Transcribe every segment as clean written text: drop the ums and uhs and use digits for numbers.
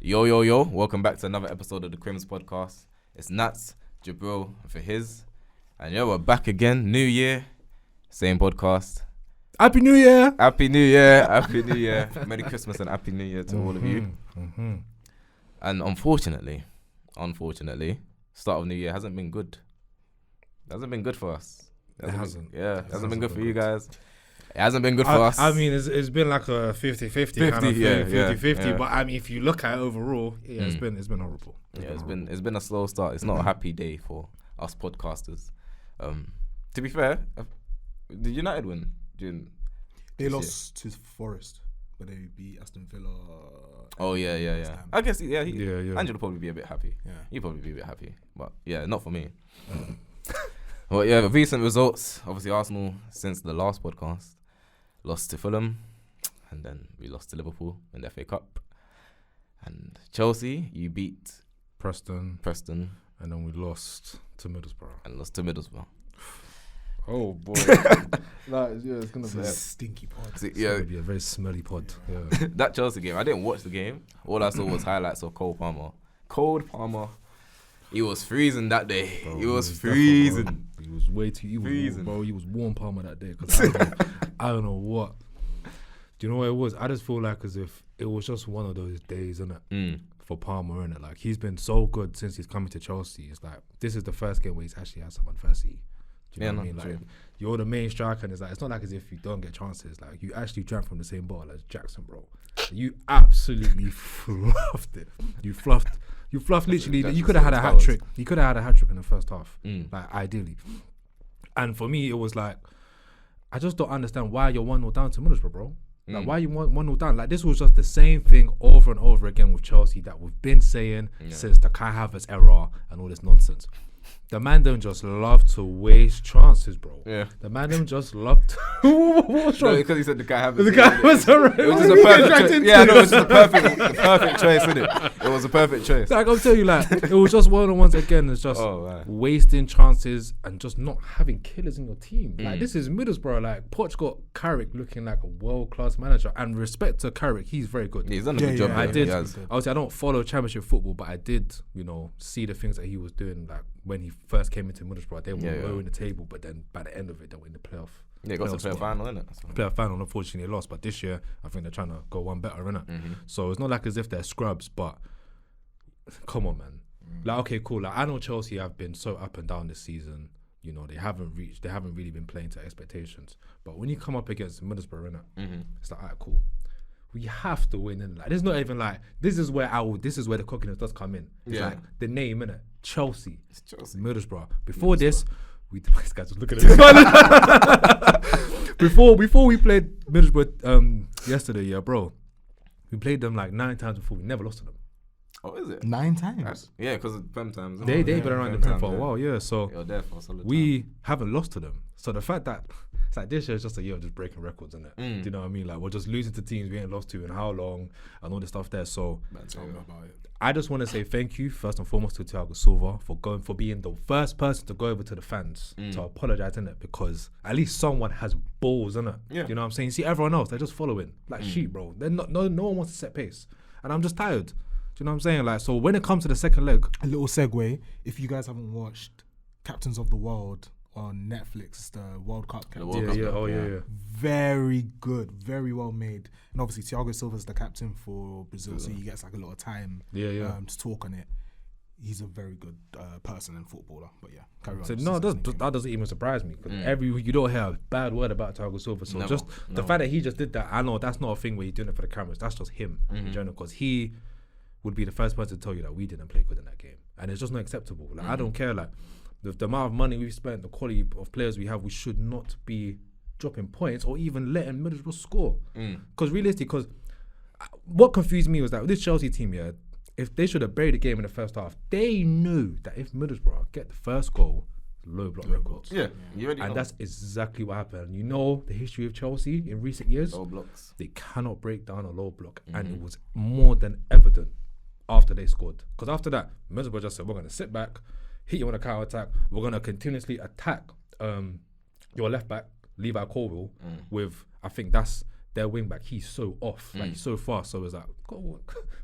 Yo, welcome back to another episode of the Crims podcast. It's Nats, Jabril for his. And yeah, we're back again, new year, same podcast. Happy New Year! Happy New Year, Happy New Year. Merry Christmas and Happy New Year to all of you. And unfortunately, start of New Year hasn't been good. It hasn't been good for us. It hasn't been good for you guys. It hasn't been good for us. I mean, it's been like a 50-50 kind of thing, 50-50. But I mean, if you look at it overall, it's been horrible. It's been a slow start. It's not a happy day for us podcasters. To be fair, did United win? They lost to Forest, but they beat Aston Villa. Oh yeah. I guess Angela will probably be a bit happy. Yeah, he'll probably be a bit happy, but yeah, not for me. Well, yeah, the recent results. Obviously, Arsenal since the last podcast lost to Fulham, and then we lost to Liverpool in the FA Cup. And Chelsea, you beat Preston, and then we lost to Middlesbrough. Oh boy, it's gonna be a stinky pod. It's gonna be a very smelly pod. Yeah. That Chelsea game, I didn't watch the game. All I saw was highlights of Cole Palmer. He was freezing that day. Bro, he was freezing. He was way too freezing, bro. He was warm Palmer that day. Cause I don't know what. Do you know what it was? I just feel like as if it was just one of those days, innit? For Palmer, innit? Like, he's been so good since he's coming to Chelsea. It's like, this is the first game where he's actually had some adversity. Do you know what I mean? Like, you're the main striker, and it's not like as if you don't get chances. Like, you actually drank from the same bottle as Jackson, bro. You absolutely fluffed it. You fluffed literally. You could have had a hat trick. You could have had a hat trick in the first half, like ideally. And for me, it was like, I just don't understand why you're 1-0 down to Middlesbrough, bro. Like, why you 1-0 down? Like, this was just the same thing over and over again with Chelsea that we've been saying since the Kai Havertz era and all this nonsense. The man don't just love to waste chances, bro. Yeah. The man don't just love to. What's wrong? No, because he said the guy Havertz. The guy was alright. It was just a perfect choice. Yeah, no, it was just the perfect choice, isn't it? It was a perfect choice. Like, I'll tell you, like, it was just one of the ones again. It's just wasting chances and just not having killers in your team. Like, this is Middlesbrough. Like, Poch got Carrick looking like a world-class manager. And respect to Carrick, he's very good. He's done a good job. I did. Obviously, I don't follow Championship football, but I did, see the things that he was doing. Like, when he first came into Middlesbrough, they were low in the table, but then by the end of it, they were in the playoff. Yeah, got to the playoff final, innit? Playoff final, unfortunately, they lost. But this year, I think they're trying to go one better, innit? So it's not like as if they're scrubs, but come on, man. Like, okay, cool. Like, I know Chelsea have been so up and down this season. They haven't really been playing to expectations. But when you come up against Middlesbrough, innit? It's like, alright, cool. We have to win, innit? Like, there's not even like, this is where the cockiness does come in. It's like the name, innit? Chelsea. Middlesbrough. Before this guy's just looking at me. Before we played Middlesbrough yesterday, bro, we played them like 9 times before. We never lost to them. Oh, is it? 9 times? Yeah, because of Prem times. They've been around the Prem for a while, so you're there for a solid we time. haven't lost to them. So the fact that it's like this year is just a year of just breaking records, isn't it? Do you know what I mean? Like, we're just losing to teams we ain't lost to in how long and all this stuff there. So I just want to say thank you first and foremost to Thiago Silva for being the first person to go over to the fans to apologise, innit? Because at least someone has balls, innit? Yeah. You know what I'm saying? See, everyone else, they're just following like sheep, bro. They're not, no one wants to set pace, and I'm just tired. Do you know what I'm saying? Like, so when it comes to the second leg, a little segue. If you guys haven't watched Captains of the World on Netflix, the World Cup. Yeah. Very good, very well made. And obviously Thiago Silva's the captain for Brazil, so he gets like a lot of time to talk on it. He's a very good person and footballer. But yeah, carry on. So that doesn't even surprise me, because you don't hear a bad word about Thiago Silva. So the fact that he just did that, I know that's not a thing where he's doing it for the cameras. That's just him in general, because he would be the first person to tell you that we didn't play good in that game, and it's just not acceptable. Like, I don't care. Like, the amount of money we've spent, the quality of players we have, we should not be dropping points or even letting Middlesbrough score. Because realistically, what confused me was that with this Chelsea team, if they should have buried the game in the first half, they knew that if Middlesbrough get the first goal, low block records. Yeah, you already know. That's exactly what happened. You know the history of Chelsea in recent years. Low blocks. They cannot break down a low block, and it was more than evident after they scored. Because after that, Middlesbrough just said, we're going to sit back, hit you on a counter attack. We're going to continuously attack your left back, Levi Colwill, with, I think that's their wing back, he's so off, like he's so fast. So it's like, Cole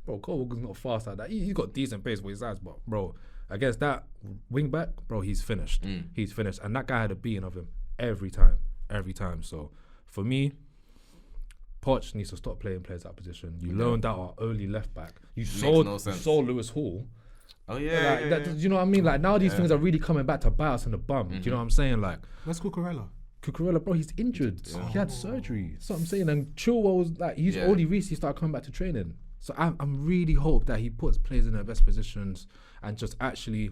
Walker's not fast like that. He's got decent pace for his size, but bro, against that wing back, bro, he's finished. He's finished, and that guy had a beating of him every time. So for me, Poch needs to stop playing players that position. You loaned out our only left back. You sold Lewis Hall. Oh yeah, Do you know what I mean? Like now these things are really coming back to bite us in the bum. Do you know what I'm saying? Like, where's Cucurella? Cucurella, bro, he's injured. He had surgery. That's what I'm saying. And Chilwell was like, he's only recently started coming back to training. So I'm really hope that he puts players in their best positions and just actually,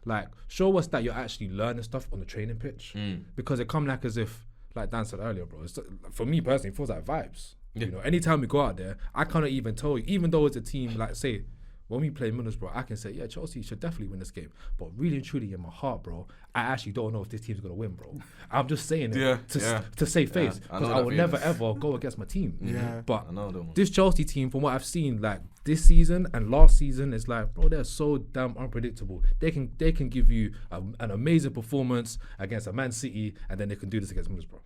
like, show us that you're actually learning stuff on the training pitch. Because it come like as if, like Dan said earlier, bro, it's, for me personally, it feels like vibes. You know, anytime we go out there, I cannot even tell you, even though it's a team, like, say, when we play Middlesbrough, I can say, yeah, Chelsea should definitely win this game. But really and truly in my heart, bro, I actually don't know if this team's going to win, bro. I'm just saying it to save face. Because I will never, ever go against my team. But this Chelsea team, from what I've seen, like this season and last season, it's like, bro, they're so damn unpredictable. They can give you an amazing performance against a Man City, and then they can do this against Middlesbrough.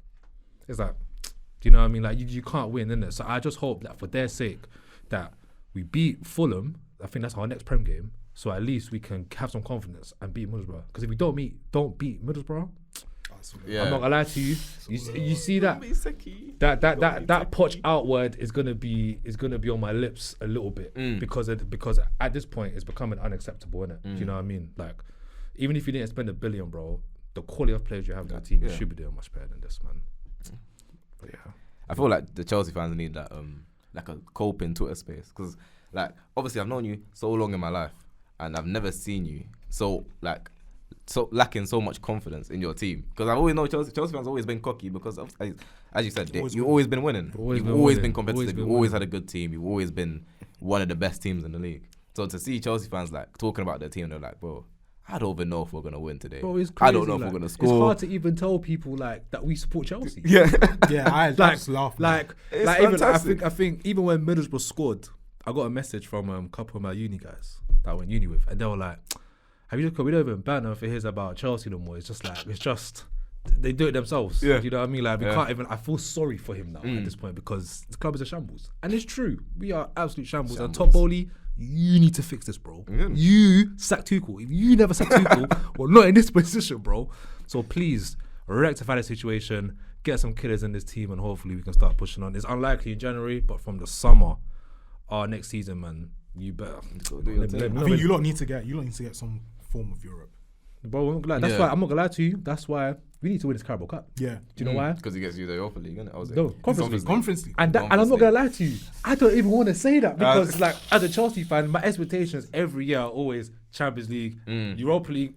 It's like, do you know what I mean? Like, you can't win, innit? So I just hope that for their sake, that we beat Fulham. I think that's our next Prem game. So at least we can have some confidence and beat Middlesbrough. Because if we don't beat Middlesbrough, I'm not gonna lie to you. You see that Poch outward is gonna be on my lips a little bit because at this point it's becoming unacceptable, innit? Do you know what I mean? Like, even if you didn't spend $1 billion, bro, the quality of players you have in the team, you should be doing much better than this, man. But yeah, I feel like the Chelsea fans need that like a coping Twitter space, because like obviously I've known you so long in my life and I've never seen you so lacking so much confidence in your team, because I've always known Chelsea fans always been cocky because of, as you said, you've always been winning. You've always been competitive. You've always had a good team. You've always been one of the best teams in the league. So to see Chelsea fans like talking about their team, they're like, bro, I don't even know if we're gonna win today. Bro, it's crazy. I don't know if we're gonna score. It's hard to even tell people like that we support Chelsea. I just laugh. Like even I think even when Middlesbrough scored, I got a message from a couple of my uni guys that I went uni with, and they were like, "Have you looked? We don't even banner if it is about Chelsea no more. It's just they do it themselves. You know what I mean? Like we can't even. I feel sorry for him now at this point because the club is a shambles, and it's true. We are absolute shambles. And Top Bowley, you need to fix this, bro. You sack Tuchel. If you never sack Tuchel, well, not in this position, bro. So please rectify the situation, get some killers in this team, and hopefully we can start pushing on. It's unlikely in January, but from the summer, next season, man, you better. I think you lot need to get some form of Europe. Bro, that's why I'm not gonna lie to you. That's why we need to win this Carabao Cup. Yeah. Do you know why? Because it gets you the Europa League, innit? No, Conference League. And I'm not gonna lie to you. I don't even want to say that because, like, as a Chelsea fan, my expectations every year are always Champions League, Europa League,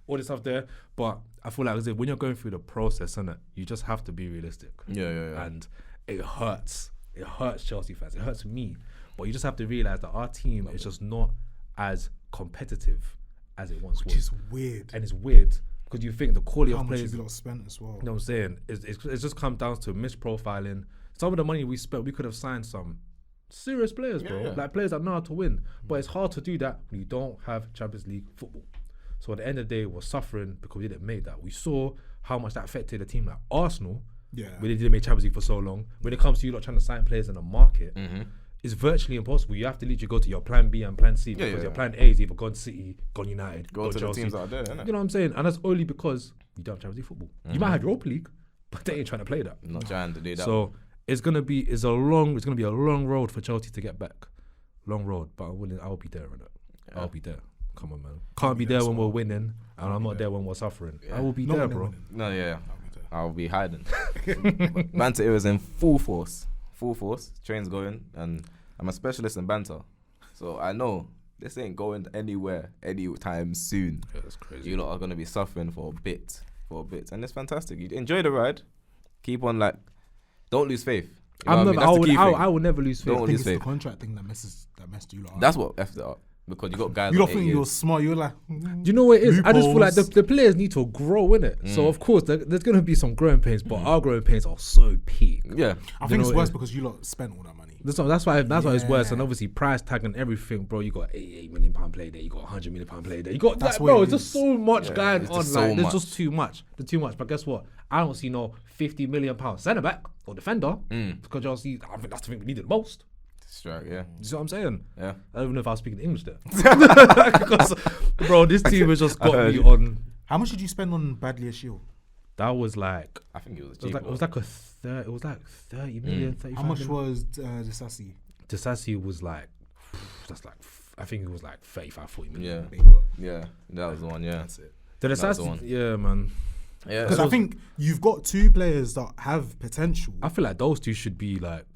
all this stuff there. But I feel like as if when you're going through the process, innit, you just have to be realistic. Yeah. And it hurts. It hurts Chelsea fans. It hurts me. But you just have to realize that our team is just not as competitive as it once was. Which is weird. And it's weird because you think the quality of players. How much have you lot spent as well? You know what I'm saying? It's just come down to misprofiling. Some of the money we spent, we could have signed some serious players, bro. Like players that know how to win. But it's hard to do that when you don't have Champions League football. So at the end of the day, we're suffering because we didn't make that. We saw how much that affected a team like Arsenal. Yeah. When they didn't make Champions League for so long. When it comes to you lot trying to sign players in the market, it's virtually impossible. You have to literally go to your plan B and plan C because your plan A is either gone City, gone United, go to Chelsea. the teams out there, innit? You know what I'm saying? And that's only because you don't have Champions League football. You might have Europa League, but they ain't trying to play that. Not trying to do that. So it's gonna be a long road for Chelsea to get back. Long road, but I'll be there, innit? I'll be there. Come on, man. Can't be there when we're winning, and I'm not there when we're suffering. I will be there, bro. No, yeah. I'll be hiding. Banter era is in full force. Train's going, and I'm a specialist in banter, so I know this ain't going anywhere anytime soon. Yeah, that's crazy. You lot are gonna be suffering for a bit, and it's fantastic. You enjoy the ride. Keep on, like, don't lose faith. You know I will never lose faith. I think it's the contract thing that messed you lot up. That's what effed it up. because you got guys. You don't think you're smart? You're like, do you know what it is? I just feel like the players need to grow, innit? So of course there's gonna be some growing pains, but our growing pains are so peak. Yeah, I think it's worse because you lot spent all that money. That's why it's worse, and obviously price tag and everything, bro. You got £88 million play there, you got £100 million play there, you got that, bro. It's just so much going on. Like there's just too much. There's too much. But guess what? I don't see no £50 million centre back or defender because I think that's the thing we needed the most. Strike, yeah. You see what I'm saying? Yeah. I don't even know if I was speaking English there. Because, bro, this team has just got me on. How much did you spend on Bradley Shield? That was like, I think it was cheap. It was like 30 million, 35 How much million. was Disasi? Disasi was like, I think it was like 35, 40 million. Yeah, that was the one, yeah. That's it. The Disasi, yeah, man. Yeah. Because I think you've got two players that have potential. I feel like those two should be like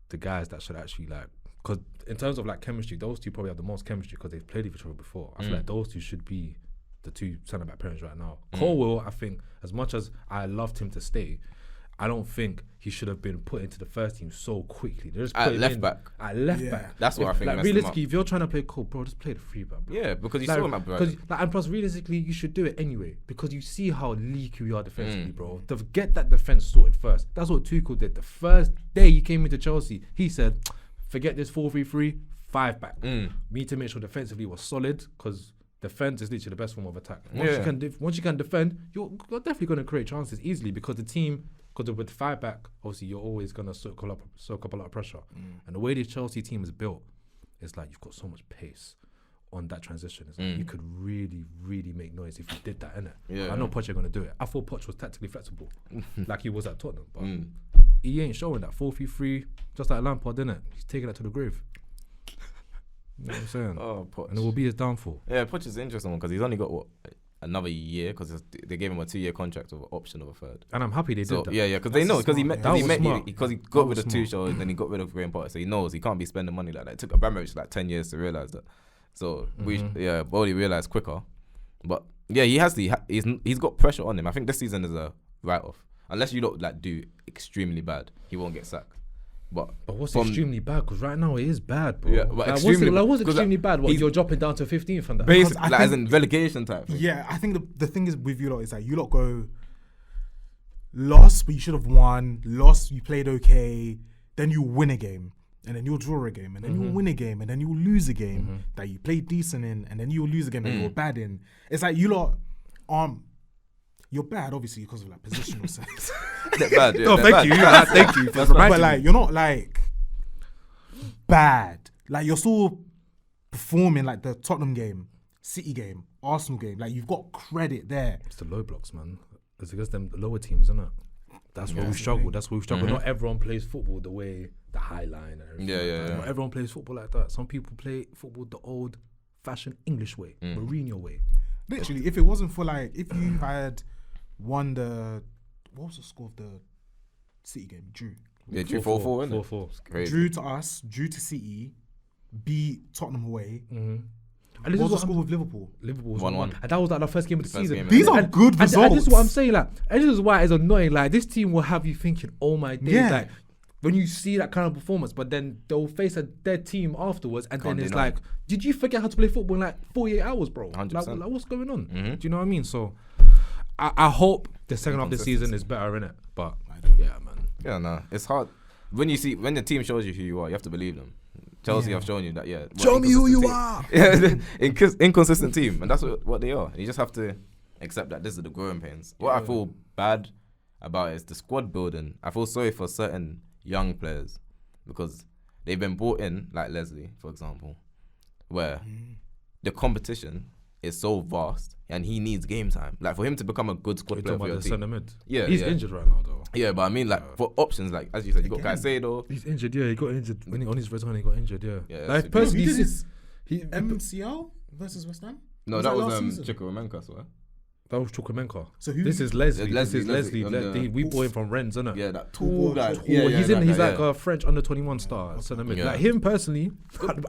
the guys that should actually like, because in terms of like chemistry, those two probably have the most chemistry because they've played with each other before. I feel like those two should be the two centre back pairings right now. Colwell, I think, as much as I loved him to stay, I don't think he should have been put into the first team so quickly. They just At left back. At left back. That's what I think. Like realistically, if you're trying to play Cole, bro, just play the free back. Bro. Yeah, because you saw him at Brighton. And plus, realistically, you should do it anyway because you see how leaky we are defensively, bro. To get that defense sorted first. That's what Tuchel did. The first day he came into Chelsea, he said, "Forget this 4-3-3, 5 back. We need to make sure defensively was solid because." Defense is literally the best form of attack. Once you can defend, you're definitely going to create chances easily because the team, because with 5 back, obviously you're always going to soak up a lot of pressure. And the way this Chelsea team is built, it's like you've got so much pace on that transition. It's like you could really, really make noise if you did that, innit? Yeah. I know Poch ain't going to do it. I thought Poch was tactically flexible, like he was at Tottenham, but he ain't showing that 4-3-3, just like Lampard, innit? He's taking that to the grave. You know what I'm saying? Oh, Poch. And it will be his downfall. Yeah, Poch is an interesting one because he's only got another year because they gave him a 2-year contract with an option of a third. And I'm happy they did that. Yeah, because they know because he got rid of Tuchel and then he got rid of Graham Potter, so he knows he can't be spending money like that. It took Abramovich like 10 years to realise that. So Bodie realised quicker. But yeah, he's got pressure on him. I think this season is a write-off. Unless you don't like do extremely bad, he won't get sacked. But what's extremely bad? Because right now it is bad, bro. Yeah, but what's extremely bad? What, you're dropping down to 15th from that? Basically, like, as in relegation type thing. Yeah, I think the thing is with you lot is that you lot go lost, but you should have won. Lost, you played okay. Then you win a game, and then you'll draw a game, and then you'll win a game, and then you'll lose a game that you played decent in, and then you'll lose a game that you were bad in. It's like you lot aren't. You're bad, obviously, because of like positional sense. They're bad, yeah. No, thank you. Thank you. But like, you're not like bad. Like you're still performing like the Tottenham game, City game, Arsenal game. Like you've got credit there. It's the low blocks, man. It's against them lower teams, isn't it? That's where we struggle. That's where we struggle. Not everyone plays football the way the high line and everything. Yeah. Not everyone plays football like that. Some people play football the old-fashioned English way, Mourinho way. Literally, if it wasn't for like, if you had won what was the score of the City game? Drew. Yeah, drew 4-4, innit? 4-4. Drew to us, drew to City, beat Tottenham away. And what was the score with Liverpool? Liverpool was 1-1. And that was like the first game of the season. These are good results. And this is what I'm saying. Like, and this is why it's annoying. Like, this team will have you thinking, oh my days. Yeah. Like, when you see that kind of performance, but then they'll face a dead team afterwards, and then it's like, did you forget how to play football in like 48 hours, bro? 100%. Like what's going on? Do you know what I mean? So, I hope the second half of the season is better, innit? But yeah, man. Yeah, no, it's hard. When the team shows you who you are, you have to believe them. Chelsea have shown you that. Yeah, show me who you are. Yeah, inconsistent team, and that's what they are. And you just have to accept that this is the growing pains. What I feel bad about is the squad building. I feel sorry for certain young players because they've been brought in, like Leslie, for example, where the competition is so vast and he needs game time. Like for him to become a good squad player for your team. Centre mid. Yeah, he's injured right now though. Yeah, but I mean like for options, like as you said, you got Caicedo. He's injured. Yeah, he got injured when on his return. He got injured. Yeah. Like personally, he MCL versus West Ham. No, that was Chukwuemeka, so. That was Chukwuemeka. So who? This is Leslie. Leslie. We bought him from Rennes, isn't it? Yeah, that tall guy. He's like a French under 21 star. Like him personally,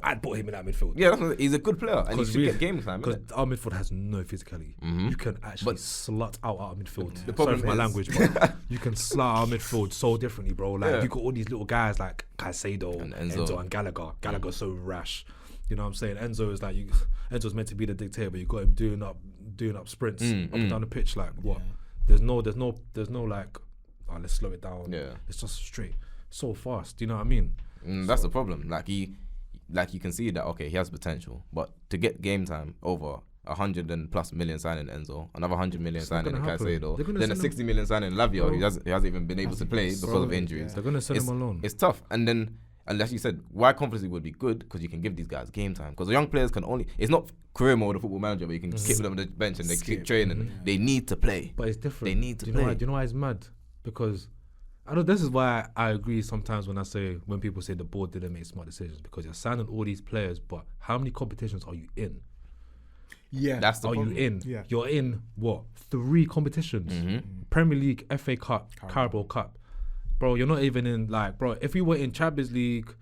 I'd put him in that midfield. Yeah, he's a good player and he should get game time. Because our midfield has no physicality. You can actually slut out our midfield. The problem Sorry for my language, but you can slut our midfield so differently, bro. Like you got all these little guys like Caicedo, and Enzo and Gallagher. Gallagher's so rash. You know what I'm saying? Enzo is like Enzo's meant to be the dictator, but you got him doing up sprints up and down the pitch like what? There's no like, oh, let's slow it down. Yeah, it's just straight, so fast. Do you know what I mean? That's the problem. Like you can see that he has potential, but to get game time over 100+ million signing Enzo, another 100 million signing Caicedo, then a 60 million signing Lavio, he hasn't even been able to play because of injuries. They're gonna send him alone. It's tough, and then. And like you said, why Conference League would be good because you can give these guys game time. Because the young players can only, it's not career mode of Football Manager where you can keep them on the bench and they keep training. They need to play. But it's different. They need to play. Do you know why it's mad? Because this is why I agree sometimes when people say the board didn't make smart decisions, because you're signing all these players, but how many competitions are you in? Yeah, that's the problem. You in? Yeah. You're in what? 3 competitions: Premier League, FA Cup, Carabao Cup. Bro, you're not even in if we were in Champions League,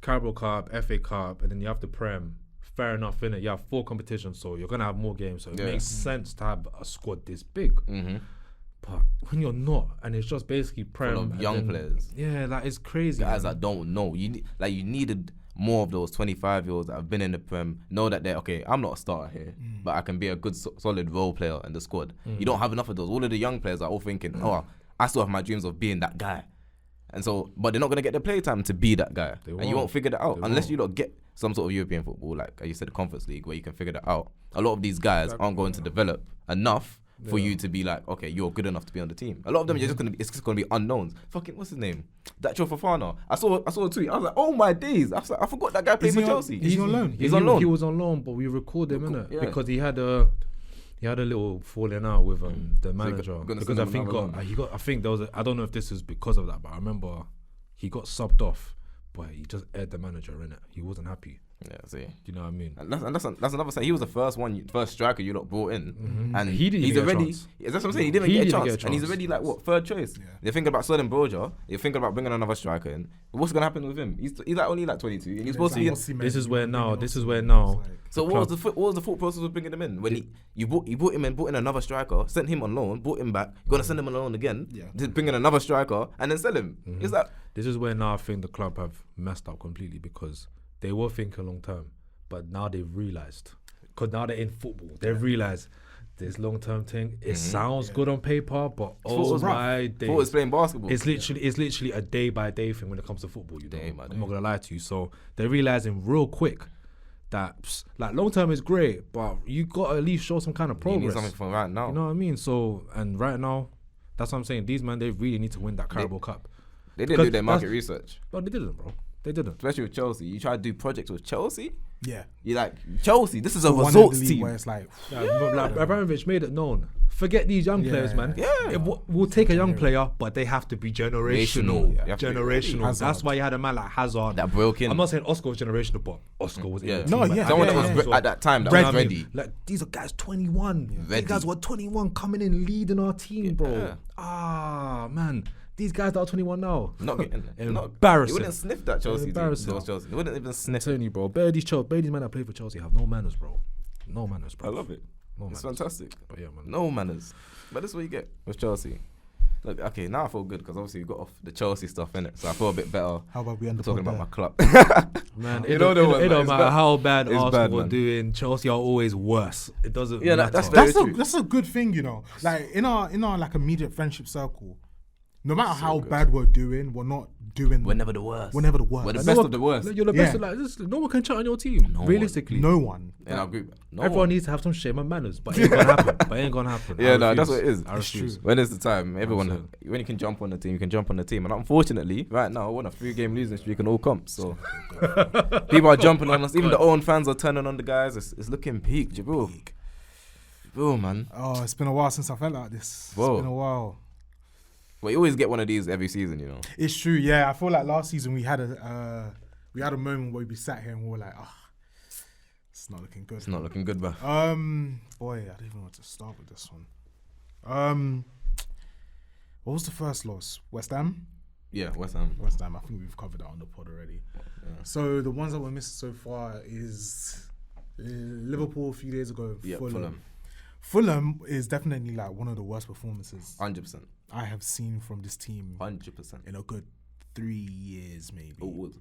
Carabao Cup, FA Cup, and then you have the Prem, fair enough, innit? You have 4 competitions, so you're going to have more games. So it makes sense to have a squad this big. But when you're not, and it's just basically Prem. Full of young players. Yeah, it's crazy. Guys that don't know. You needed more of those 25-year-olds that have been in the Prem, know that they're, okay, I'm not a starter here, but I can be a good, solid role player in the squad. You don't have enough of those. All of the young players are all thinking, I still have my dreams of being that guy. And so, but they're not going to get the playtime to be that guy. And you won't figure that out unless you don't get some sort of European football, like you said, the Conference League, where you can figure that out. A lot of these guys aren't going to develop enough for you to be like, okay, you're good enough to be on the team. A lot of them, it's just going to be unknowns. Fucking, what's his name? Dacho Fofana. I saw a tweet. I was like, oh my days. I forgot that guy played for Chelsea. He's on loan. He's on loan. He was on loan, but we recorded him, innit? Because he had a little falling out with the manager, because I think there was I don't know if this is because of that, but I remember he got subbed off, but he just aired the manager, innit? He wasn't happy. Yeah, see. Do you know what I mean? And that's another thing. He was the first striker you lot brought in, and he's already. That's what I'm saying. He didn't get a chance, and he's already like what, 3rd choice. Yeah. You're thinking about selling Broja. You're thinking about bringing another striker in. What's gonna happen with him? He's like only like 22, and he's supposed to be. This is where now. So what was the thought process of bringing him in when you brought him in, brought in another striker, sent him on loan, brought him back, you're gonna send him on loan again, bring in another striker, and then sell him? Is that? This is where now I think the club have messed up completely, because they were thinking long term. But now they've realised, because now they're in football, they've realised this long-term thing, it sounds good on paper, but my days. Thought it's playing basketball. It's literally a day-by-day thing when it comes to football. I'm not going to lie to you. So they're realising real quick that long-term is great, but you got to at least show some kind of progress. You need something from right now. You know what I mean? So, and right now, that's what I'm saying. These men, they really need to win that Carabao Cup. They didn't do their market research. No, they didn't, bro. They didn't. Especially with Chelsea. You try to do projects with Chelsea? Yeah. You're like, Chelsea, this is a results team. Where it's like Abramovich made it known. Forget these young players, man. Yeah. We'll take a young player, but they have to be generational. Generational. That's why you had a man like Hazard. That broke in. I'm not saying Oscar was generational, but Oscar was in. Someone that was at that time that was ready. Like, these are guys 21. These guys were 21 coming in leading our team, bro. Man. These guys that are 21 now. Not getting there. Embarrassing. They wouldn't sniff that Chelsea. They wouldn't even sniff. I'm telling you, bro. These men that play for Chelsea have no manners, bro. No manners, bro. I love it. It's fantastic. But yeah, man. No manners. But that's what you get with Chelsea. Look, okay, now I feel good because obviously you got off the Chelsea stuff, innit? So I feel a bit better. How about we end up talking about my club? Man, it don't matter how bad Arsenal are doing. Chelsea are always worse. It doesn't matter. That's a good thing, you know. Like in our like immediate friendship circle, no matter how bad we're doing, we're not doing. We're never the worst. We're never the worst. We're the best of the worst. You're the best of no one can chat on your team. Realistically, no one. In our group, everyone needs to have some shame and manners, but it ain't gonna happen. Yeah, no, that's what it is. It's true. When is the time? When you can jump on the team, you can jump on the team. And unfortunately, right now, we're on a 3-game losing streak in all comps. So people are jumping on us. Even the own fans are turning on the guys. It's looking peak, Jabril. Bro, man. Oh, it's been a while since I felt like this. It's been a while. Well, you always get one of these every season, you know. It's true, yeah. I feel like last season we had a moment where we sat here and we were like, it's not looking good. It's not looking good, bro. Boy, I don't even know where to start with this one. What was the first loss? West Ham? Yeah, West Ham. I think we've covered that on the pod already. Yeah. So the ones that we're missing so far is Liverpool a few days ago. Yeah, Fulham is definitely like one of the worst performances 100% I have seen from this team 100% in a good 3 years maybe. Oh,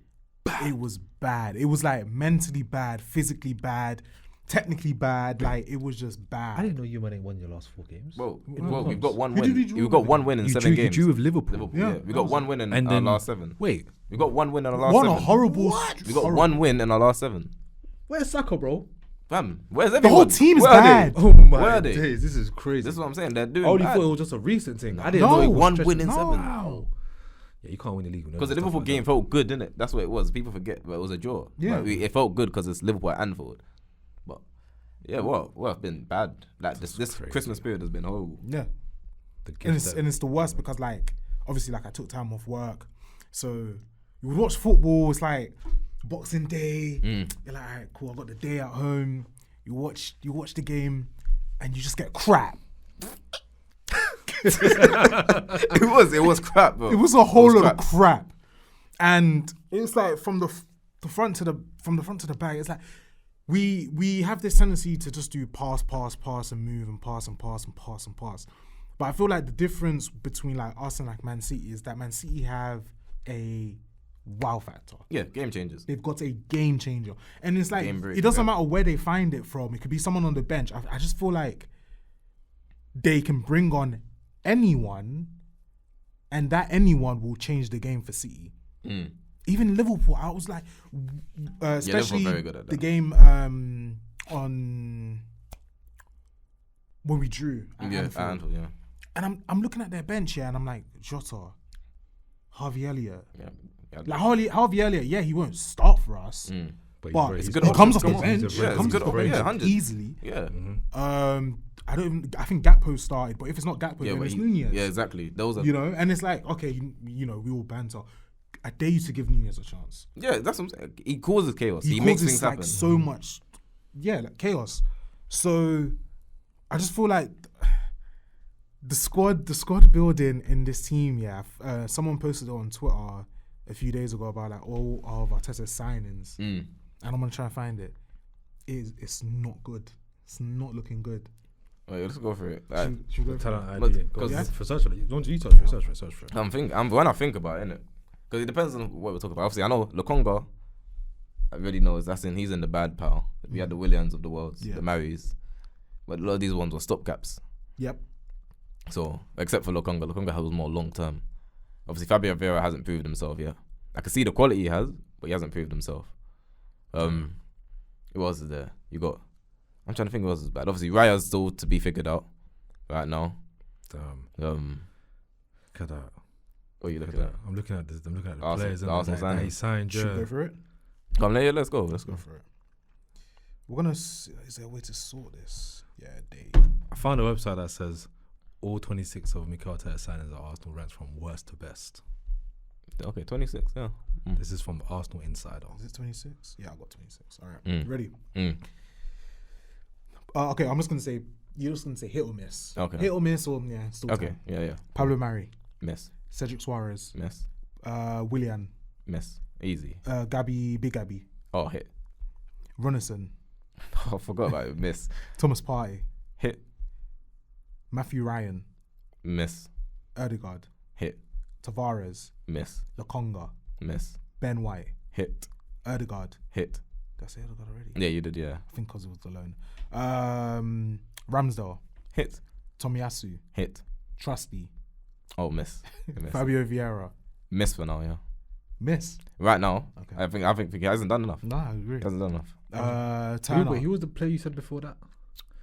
It was bad. It was like mentally bad, physically bad, technically bad. Like it was just bad. I didn't know you man ain't won your last 4 games. Well, we've got one Who win. did you We've draw got one win in 7 games. You drew with Liverpool. Yeah. We got one win in our last 7. Wait, We got one win in our last What 7. a horrible. We got one win in our last 7. where's Saka, bro? Fam, where's The everyone? whole team is Where are they? bad. Oh my Where are they? days, this is crazy. This is what I'm saying. They're doing I only bad. thought it was just a recent thing. I didn't No. know it was One stretching. win in 7. Wow. Yeah, you can't win the league. Because the Liverpool game felt good, didn't it? That's what it was. People forget, but it was a draw. Yeah. Like, it felt good because it's Liverpool at Anfield. But yeah, well, it's been bad. Like this crazy. Christmas period has been horrible. Yeah. And it's the worst because like obviously like I took time off work, so you would watch football. It's like Boxing Day. You're like, alright, cool. I got the day at home. You watch the game, and you just get crap. It was crap, bro. It was a whole lot of crap, and it's like from the front to the back. It's like we have this tendency to just do pass and move and pass. But I feel like the difference between like us and like Man City is that Man City have a wow factor. Yeah, game changers. They've got a game changer, and it's like Game it doesn't matter where they find it from. It could be someone on the bench. I just feel like they can bring on anyone, and that anyone will change the game for City. Even Liverpool, I was like, especially very good at that. the game on when we drew at Anfield. Yeah. And I'm looking at their bench here, and I'm like, Jota, Harvey Elliott. Yeah. Like Harvey Elliott, yeah, he won't start for us, but it's he good comes off option. the bench. Yeah, it's Comes good off the option. bench Yeah, 100. easily. Yeah. I think Gakpo started, but if it's not Gakpo, then but it's Nunez. Yeah, exactly. Those are And it's like, okay, we all banter. I dare you to give Nunez a chance. Yeah, that's what I'm saying. He causes chaos. He causes makes things like happen. so much, like chaos. So I just feel like the squad building in this team. Yeah, someone posted it on Twitter a few days ago about like all of Arteta's signings, and I'm gonna try and find it. It's not good. It's not looking good. Wait, let's go for it. Should we go talent But- idea? because- Go for search for it. Don't you search for it? Search for it. When I think about it, innit? Because it depends on what we're talking about. Obviously, I know Lokonga. I really know he's in the bad pile. We had the Williams of the world, the Marys, but a lot of these ones were stopgaps. Yep. So except for Lokonga was more long term. Obviously, Fabio Vieira hasn't proved himself yet. I can see the quality he has, but he hasn't proved himself. Who else is there? You got. I'm trying to think who else is bad. Obviously, Raya's still to be figured out right now. Look at that. What are you looking at? I'm looking at the Arsenal- players the Arsenal that he signings. signed. Should we Yeah. go for it? Come, let's go. Let's Go go. for it. We're gonna. Is there a way to sort this? Yeah, I found a website that says all 26 of Mikel Arteta's signings at Arsenal ranks from worst to best. Okay, 26. Yeah. This is from Arsenal Insider. Is it 26? Yeah, I got 26. All right, ready. Mm. Okay, I'm just gonna say. You're just gonna say hit or miss. Okay. Hit or miss, or still Okay. time. Yeah. Pablo Mari, Miss. Cedric Suarez, Miss. Willian, Miss. Easy. Big Gabby, Oh, hit. Runnison, I forgot about it. Miss. Thomas Partey, Hit. Matthew Ryan, Miss. Erdegaard, Hit. Tavares, Miss. Lokonga, Miss. Ben White, Hit. Erdegaard. Hit. Did I say Erdegaard already? Yeah, you did. Yeah. I think because it was the loan. Ramsdale, Hit. Tomiyasu, Hit. Trusty, Oh, miss. Miss. Fabio Vieira. Miss for now. Yeah. Miss. Right now, Okay. I think he hasn't done enough. No, I agree. He hasn't done enough. Turner. Wait, who was the player you said before that?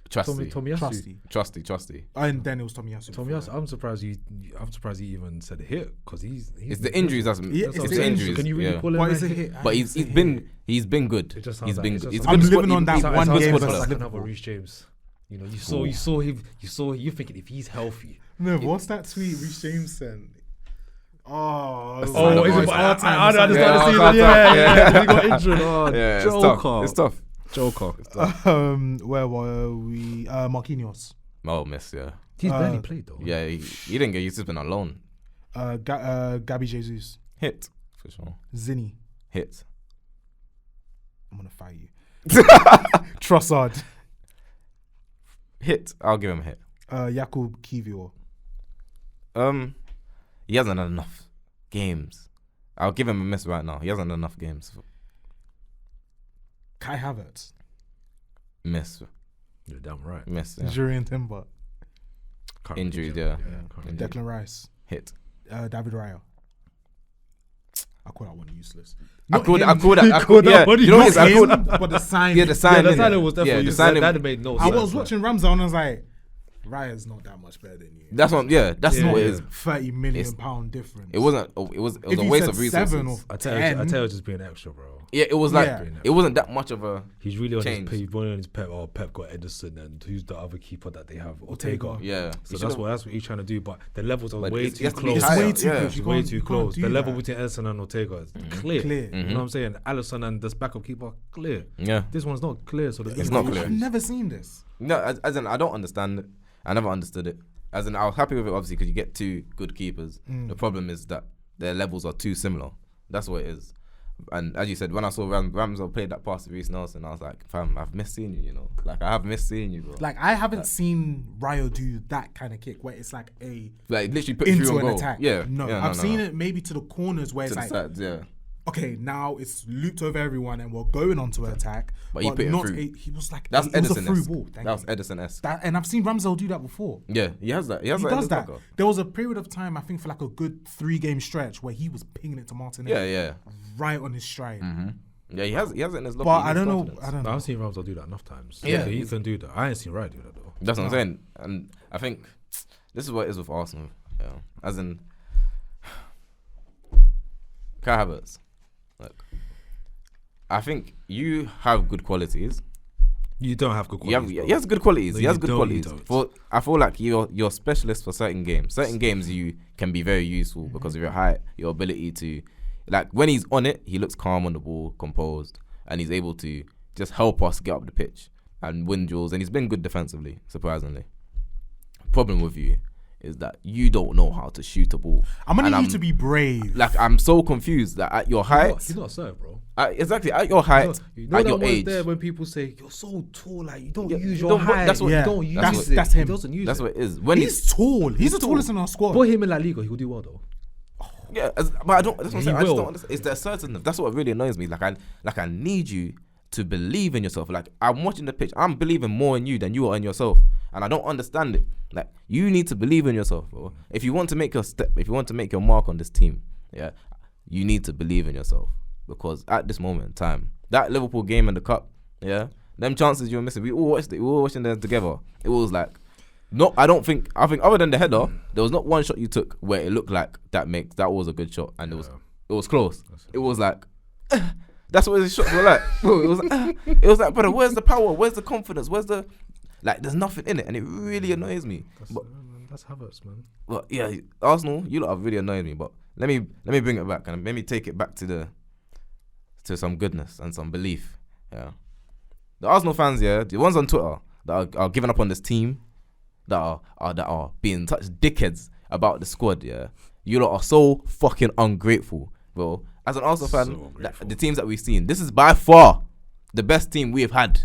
Trusty. Tomiyasu. Trusty. And then it was Tomiyasu. Tomiyasu. I'm surprised you even said hit because he's It's the injuries that's Yeah, it's it's the the injuries. Can you really yeah. call him? But a it's a hit? hit. But he's been good. It just sounds He's like- been it good. just He's a sounds good I'm squad- living on that he's a one good game squad versus player. like Liverpool. another Reece James. You saw him. You thinking if he's healthy. No, but what's that tweet Reece James sent? Oh, That's Oh, fine. is it? It's I time. understand Yeah, the season. half time. Yeah. He got injured. Oh, Yeah, it's Joker. tough. It's tough. Joker. Where were we? Marquinhos. Oh, miss. Yeah. He's barely played though. Yeah. He didn't get. He's just been on loan. Gabby Jesus. Hit for sure. Zinni. Hit. I'm gonna fight you. Trossard. Hit. I'll give him a hit. Jakub Kiwior. He hasn't had enough games. I'll give him a miss right now. He hasn't done enough games. Kai Havertz. Miss. You're damn right. Miss. Yeah. Jurriën Timber. Injuries, yeah. Declan Rice. Hit. David Raya. I call that one useless. I call that. one You know what it is? I call that. But the sign. Yeah, the sign. Yeah, the signing was definitely. Yeah, the signing. That made no I sense. was watching Ramsdale and I was like, Raya's not that much better than you. That's what. Yeah, that's what it is. £30 million difference. It wasn't. It was If a you waste said of resources. 7 or I 10, tell you, just being extra, bro. Yeah, it was like it wasn't that much of a. He's really on change. his Pep. Oh, Pep got Edison, and who's the other keeper that they have? Ortega. Yeah. So that's what he's trying to do. But the levels are way it's too has to be close. higher. It's way too Yeah. close. It's You way can't- too you can't close. do The level that. between Edison and Ortega is clear. Clear. You know what I'm saying? Alisson and this backup keeper, clear. Yeah. This one's not clear. So It's not clear. I've never seen this. No, as in I don't understand it. I never understood it. As in I was happy with it obviously because you get 2 good keepers. The problem is that their levels are too similar. That's what it is. And as you said, when I saw Ramsdale play that pass to Reece Nelson, I was like, fam, I've missed seeing you, you know. Like, I have missed seeing you, bro. Like, I haven't seen Raya do that kind of kick where it's like literally put you into through an goal. attack. Yeah. No, yeah, I've seen it maybe to the corners where to it's the like, sides, yeah. okay, now it's looped over everyone and we're going on to attack. But he put it not through. he was like, That's it was a through Edison-esque. ball. That was Edison-esque. And I've seen Ramsdale do that before. Yeah, he has that. He He does that. There was a period of time, I think, for like a good 3-game stretch where he was pinging it to Martinelli. Yeah. Right on his stride. Mm-hmm. Yeah, he has it in his locker. But I don't know. I've seen Ramsdale do that enough times. Yeah. He can do that. I ain't seen Raya do that though. That's what I'm saying. And I think this is what it is with Arsenal. Yeah. As in, Kai Havertz. Look, I think you have good qualities. You don't have good qualities. He has good qualities. No, he has you good don't, qualities. you don't. I feel like you're specialist for certain games. Certain games you can be very useful because of your height, your ability to, like when he's on it, he looks calm on the ball, composed, and he's able to just help us get up the pitch and win duels. And he's been good defensively, surprisingly. Problem with you is that you don't know how to shoot a ball. I'm gonna need you to be brave. Like I'm so confused that at your height, He's not a serve, bro. exactly at your height, You know at that your was age. there when people say you're so tall, like you don't Yeah, use you your don't- height. that's what- you yeah, don't use that's- it. that's him. He doesn't use That's it. what it is. When He's tall. He's the tallest in our squad. Put him in La Liga, he will do well though. Yeah, but I don't. That's what I'm He saying. I just will. don't understand. It's the assertiveness. That's what really annoys me. Like I need you to believe in yourself. Like I'm watching the pitch. I'm believing more in you than you are in yourself, and I don't understand it. Like you need to believe in yourself, bro. If you want to make your step, if you want to make your mark on this team, yeah, you need to believe in yourself because at this moment in time, that Liverpool game in the cup, yeah, them chances you were missing. We all watched it. We were watching them together. It was like. No, I think other than the header, there was not one shot you took where it looked like that was a good shot, and it was close. It was like that's what his shots were like. Bro, it was like, brother, where's the power? Where's the confidence? Where's the there's nothing in it, and it really annoys me. That's Havertz, man. But yeah, Arsenal, you lot have really annoyed me. But let me bring it back and let me take it back to some goodness and some belief. Yeah, the Arsenal fans, yeah, the ones on Twitter that are giving up on this team. That are being such dickheads about the squad, yeah. You lot are so fucking ungrateful, bro. As an Arsenal fan, the teams that we've seen, this is by far the best team we have had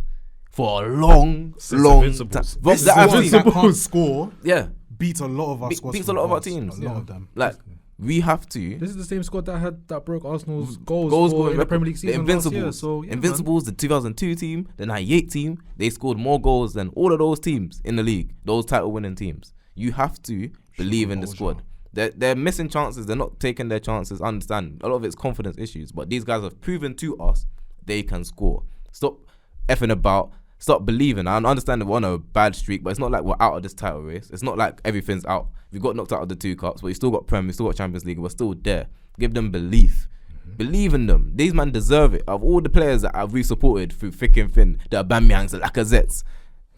for a long time. This that can't score. Yeah, Beats a lot of our squads. beats a lot of our teams. A lot of them. Like we have to. This is the same squad that broke Arsenal's goals in the Premier League season. The Invincibles, last year, so, yeah, Invincibles, the 2002 team, the 98 team, they scored more goals than all of those teams in the league. Those title-winning teams. You have to believe in the squad. They're missing chances. They're not taking their chances. I understand. A lot of it's confidence issues, but these guys have proven to us they can score. Stop effing about. Stop believing. I understand that we're on a bad streak, but it's not like we're out of this title race. It's not like everything's out. We got knocked out of the 2 cups, but we still got Prem, we still got Champions League, we're still there. Give them belief. Believe in them. These men deserve it. Of all the players that we've supported through thick and thin, the Aubameyangs, the Lacazettes,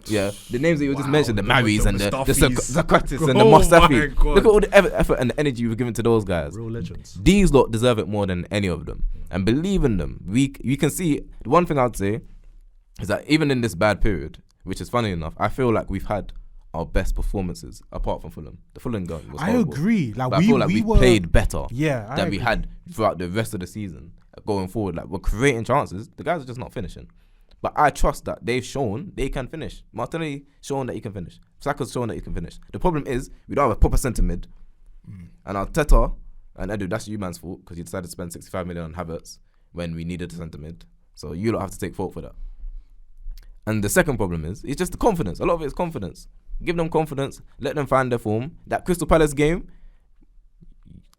yeah, the names that you just mentioned, the Maris and the Sokratis and the Mustafi. Look at all the effort and the energy you've given to those guys. Real legends. These lot deserve it more than any of them. And believe in them. You can see, the one thing I'd say is that even in this bad period, which is funny enough, I feel like we've had our best performances apart from Fulham. The Fulham game was horrible. I agree. Like I feel like we played better than we agree. had throughout the rest of the season going forward. Like we're creating chances. The guys are just not finishing. But I trust that they've shown they can finish. Martinelli shown that he can finish. Saka's shown that he can finish. The problem is we don't have a proper centre mid. And Arteta And Edu, that's you man's fault because you decided to spend 65 million on Havertz when we needed a centre mid. So you don't have to take fault for that. And the second problem is, it's just the confidence. A lot of it is confidence. Give them confidence. Let them find their form. That Crystal Palace game,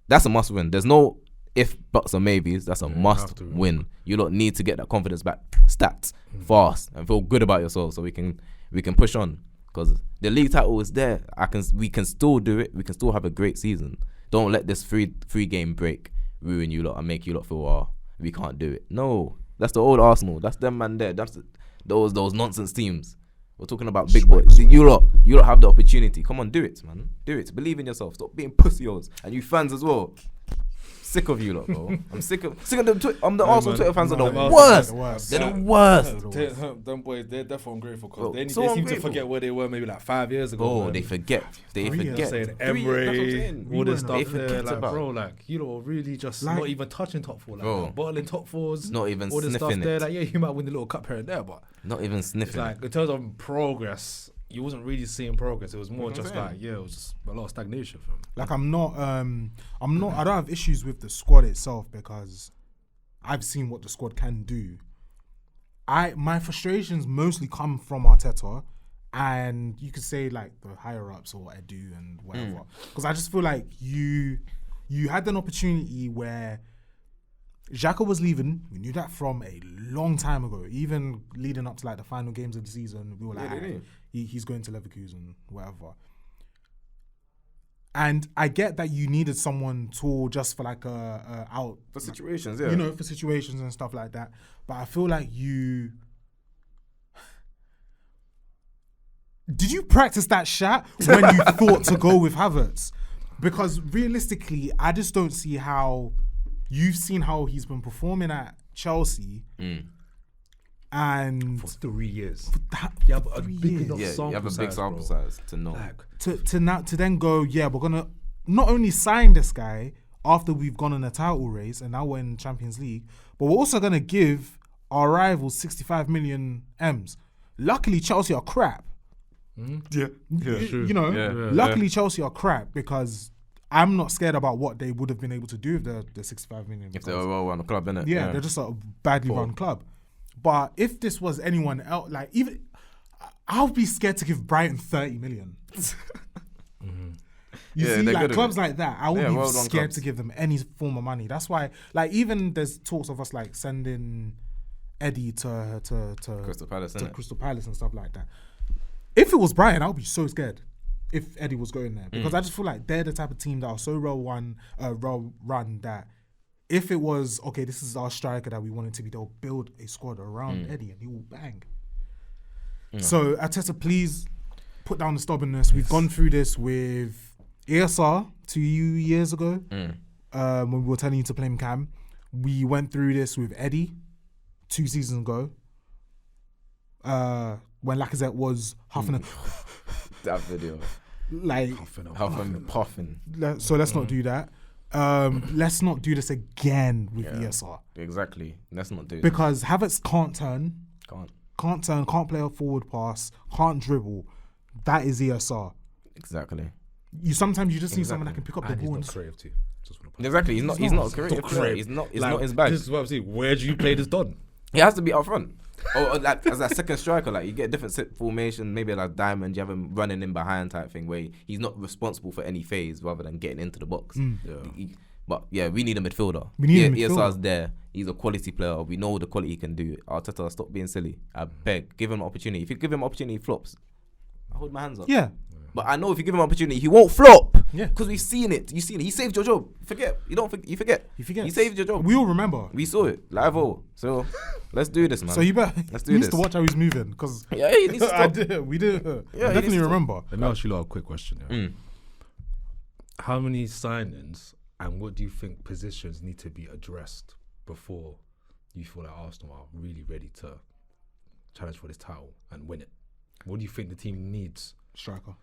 that's a must win. There's no if, buts, or maybes. That's a must win. You lot need to get that confidence back, stats, fast, and feel good about yourself so we can push on. Because the league title is there. We can still do it. We can still have a great season. Don't let this free game break ruin you lot and make you lot feel, we can't do it. No, that's the old Arsenal. That's them man there. That's those nonsense teams. We're talking about big boys. You lot have the opportunity. Come on, do it, man. Do it. Believe in yourself. Stop being pussios. And you fans as well. Sick of you lot, bro. I'm sick of the Arsenal Twitter fans are the worst. They're the worst. Them boys, they're definitely ungrateful because they seem to forget where they were maybe like 5 years ago. Oh, they forget. Saying Emery, all this stuff there. Like, about. bro, like, you know, really just not even touching top four. Like, bottling top fours. Not even all this sniffing stuff there. Like, yeah, you might win the little cup here and there, but not even sniffing. It's like, in terms of progress, you wasn't really seeing progress. It was more just like, it was just a lot of stagnation for him. Like, I don't have issues with the squad itself because I've seen what the squad can do. My frustrations mostly come from Arteta, and you could say like the higher ups or Edu and whatever. Because I just feel like you had an opportunity where Xhaka was leaving. We knew that from a long time ago. Even leading up to like the final games of the season, we were like, he's going to Leverkusen, whatever. And I get that you needed someone tall just for like a out for situations, yeah. You know, for situations and stuff like that. But I feel like did you practice that shot when you thought to go with Havertz? Because realistically, I just don't see how you've seen how he's been performing at Chelsea. And for 3 years, you have a big enough sample size to know. Like, to then go, we're gonna not only sign this guy after we've gone on a title race and now we're in Champions League, but we're also gonna give our rivals 65 million M's. Luckily, Chelsea are crap. Luckily Chelsea are crap because I'm not scared about what they would have been able to do with the 65 million. If they were a well-run club, innit? Yeah, they're just a badly run club. But if this was anyone else, like even, I'll be scared to give Brighton 30 million. You see, like clubs like that, I would be scared to give them any form of money. That's why, like, even there's talks of us like sending Eddie to Crystal Palace and stuff like that. If it was Brighton, I would be so scared if Eddie was going there because I just feel like they're the type of team that are so well run that. If it was, okay, this is our striker that we want it to be, they'll build a squad around Eddie and he will bang. So, Arteta, please put down the stubbornness. We've gone through this with ESR 2 years ago when we were telling you to play him Cam. We went through this with Eddie 2 seasons ago when Lacazette was huffing that video. Like, huffing, puffing. So, let's not do that. Let's not do this again with ESR. Exactly. Let's not do it. Because Havertz can't play a forward pass, can't dribble. That is ESR. Exactly. Sometimes you just need someone that can pick up the ball. He's not creative too. Exactly. He's not a creative player. It's not his bag. This is what I'm saying. Where do you play this done? He has to be up front. Or like as a second striker, like you get a different formation, maybe like diamond, you have him running in behind type thing where he's not responsible for any phase rather than getting into the box. But yeah, we need a midfielder. ESR's there. He's a quality player. We know the quality he can do. Arteta, stop being silly. I beg, give him an opportunity. If you give him an opportunity, he flops. I hold my hands up. Yeah. But I know if you give him an opportunity, he won't flop. Yeah. Because we've seen it. You've seen it. He saved your job. You forget. You forget. He saved your job. We all remember. We saw it. Live all. So let's do this, man. So you better. Let's do this. He needs to watch how he's moving. Because he needs to stop. We did. Yeah, definitely remember. Let me ask you a quick question. Yeah? How many signings and what do you think positions need to be addressed before you feel like Arsenal are really ready to challenge for this title and win it? What do you think the team needs? Striker,